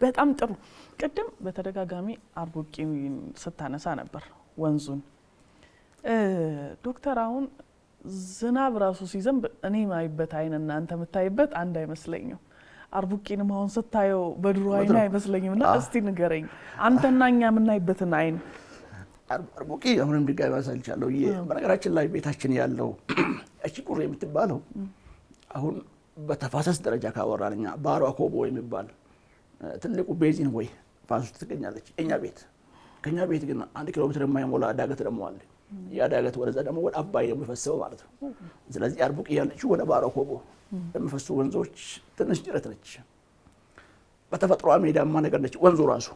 በጣም ጥሩ። ቅድም በተደጋጋሚ አርቡቂን ስታነሳ ነበር ወንዙን። ዶክተር አሁን ዝናብ ራሱ ሲዘንብ እኔ ማይበት አይንና አንተ የምታይበት አንድ አይመስለኝም። አርቡቂንም አሁን ስታየው በድሮ አይን አይመስለኝምና እስቲ ንገረኝ አንተና እኛ የምናይበትን አይን። አርቡቂ አሁንም ድጋሚ ማሳልቻለሁ። በነገራችን ላይ ቤታችን ያለው እቺ ቁር የምትባለው አሁን በተፋሰስ ደረጃ ካወራንኛ ባሮ አኮቦ የሚባል ትልቁ ቤዚን ወይ ፋሱ ትገኛለች። እኛ ቤት ከኛ ቤት ግን 1 ኪሎ ሜትር የማይሞላ ዳገት ደግሞ አለ። ያ ዳገት ወደዛ ደግሞ ወደ አባይ የሚፈሰው ማለት ነው። ስለዚህ አርቡቂ ያለችው ወደ ባሮ አኮቦ የሚፈሱ ወንዞች ትንሽ ጅረት ነች። በተፈጥሮ ሜዳማ ነገር ነች ወንዙ ራሱ።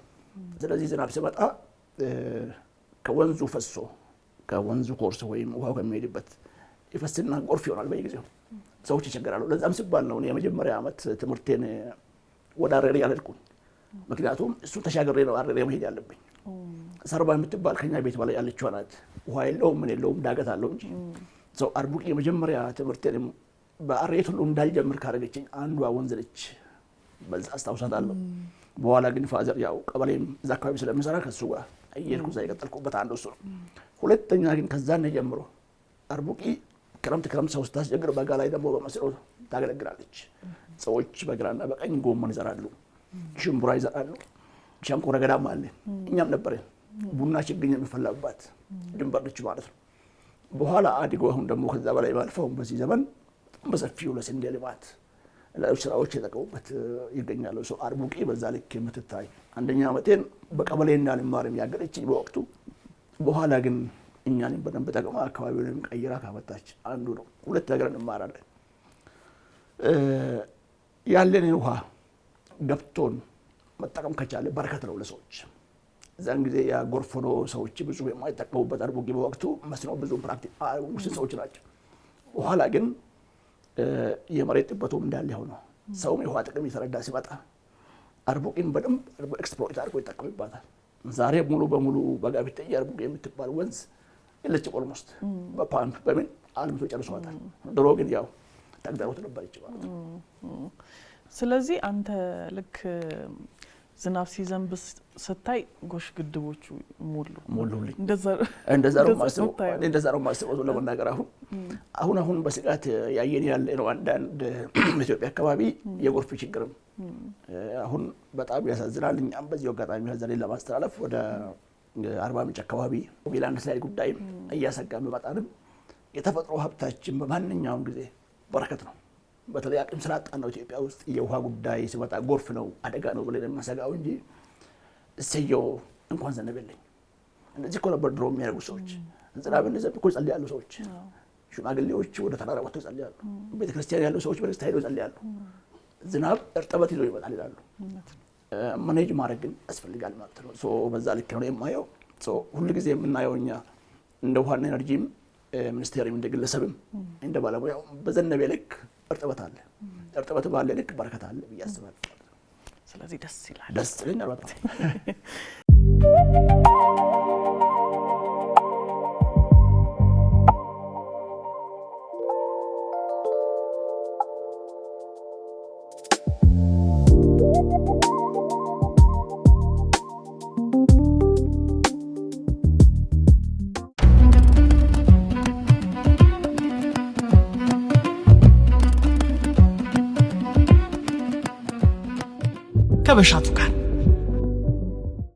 ስለዚህ ዝናብ ሲመጣ ከወንዙ ፈሶ ከወንዙ ኮርስ ወይም ውሃው ከሚሄድበት ይፈስና ጎርፍ ይሆናል በየጊዜው። ሰዎች ይቸገራሉ። ለዛም ሲባል ነው የመጀመሪያ ዓመት ትምህርቴን ወደ አረሬ ያልኩኝ። ምክንያቱም እሱ ተሻገሬ ነው አረሬ መሄድ ያለብኝ። ሰርባ የምትባል ከኛ ቤት በላይ ያለችው ናት። ውሃ የለውም ምን የለውም ዳገት አለው እንጂ ሰው አርቡቂ የመጀመሪያ ትምህርቴን በአሬት ሁሉ እንዳልጀምር ካደረገችኝ አንዷ ወንዝ ነች። በዛ አስታውሳታለሁ። በኋላ ግን ፋዘር ያው ቀበሌም እዛ አካባቢ ስለምሰራ ከሱ ጋር እየሄድኩ እዛ የቀጠልኩበት አንዱ እሱ ነው። ሁለተኛ ግን ከዛ ነው ጀምሮ አርቡቂ ክረምት ሰው ስታስቸግር በጋ ላይ ደግሞ በመስኖ ታገለግላለች። ሰዎች በግራና በቀኝ ጎመን ይዘራሉ፣ ሽምብራ ይዘራሉ፣ ሸንኮራ አገዳም አለ። እኛም ነበር ቡና ችግኝ የሚፈላባት ድንበር ነች ማለት ነው። በኋላ አድጎ አሁን ደግሞ ከዛ በላይ ባልፈው በዚህ ዘመን በሰፊው ለስንዴ ልማት ለሌሎች ስራዎች የተጠቀሙበት ይገኛሉ። ሰው አርቡቂ በዛ ልክ የምትታይ አንደኛ ዓመቴን በቀበሌ እንዳልማርም ያገለችኝ በወቅቱ። በኋላ ግን እኛንም በደንብ ተጠቅማ አካባቢውንም ቀይራ ካመጣች አንዱ ነው። ሁለት ነገር እንማራለን። ያለንን ውሃ ገብቶን መጠቀም ከቻለ በረከት ነው ለሰዎች። እዛን ጊዜ ያ ጎርፍ ሆኖ ሰዎች ብዙ የማይጠቀሙበት አርቡቂ በወቅቱ መስኖ ብዙ ፕራክቲስ ውስን ሰዎች ናቸው። በኋላ ግን የመሬት ጥበቱም እንዳለ ሆኖ ሰውም የውሃ ጥቅም የተረዳ ሲመጣ አርቡቂን በደንብ ኤክስፕሎይት አድርጎ ይጠቀምባታል። ዛሬ ሙሉ በሙሉ በጋቢት አርቡቂ የምትባል ወንዝ የለችም። ኦልሞስት በፓምፕ በምን አልምቶ ጨርሷታል። ድሮ ግን ያው ተግዳሮት ነበር ይችላል። ስለዚህ አንተ ልክ ዝናብ ሲዘንብ ስታይ ጎሽ ግድቦቹ ሞሉልኝ እንደዛ ነው ማስበው ለመናገር አሁን በስጋት ያየን ያለ ነው። አንዳንድ ኢትዮጵያ አካባቢ የጎርፍ ችግርም አሁን በጣም ያሳዝናል። እኛም በዚህ አጋጣሚ ሀዘኔን ለማስተላለፍ ወደ አርባ ምንጭ አካባቢ ቢላንስ ላይ ጉዳይ እያሰጋን በመጣንም የተፈጥሮ ሀብታችን በማንኛውም ጊዜ በረከት ነው። በተለይ አቅም ስላጣን ነው ኢትዮጵያ ውስጥ የውሃ ጉዳይ ሲመጣ ጎርፍ ነው አደጋ ነው ብለን የምንሰጋው እንጂ እሰየው እንኳን ዘነበልኝ። እንደዚህ እኮ ነበር ድሮ የሚያደርጉ ሰዎች። ዝናብ እንደዘንብ እኮ ይጸልያሉ ሰዎች። ሽማግሌዎች ወደ ተራራ ወጥተው ይጸልያሉ። ቤተክርስቲያን ያሉ ሰዎች በደስታ ሄደው ይጸልያሉ። ዝናብ እርጥበት ይዞ ይመጣል ይላሉ። ማኔጅ ማድረግ ግን ያስፈልጋል ማለት ነው። በዛ ልክ ነው የማየው። ሁሉ ጊዜ የምናየው እኛ እንደ ውሃና ኤነርጂም ሚኒስቴርም እንደ ግለሰብም እንደ ባለሙያው በዘነበ ልክ እርጥበት አለ፣ እርጥበት ባለ ልክ በረከት አለ ብዬ አስባለሁ። ስለዚህ ደስ ይላል። ደስ ይለኛል በጣም። ከበሻቱ ጋር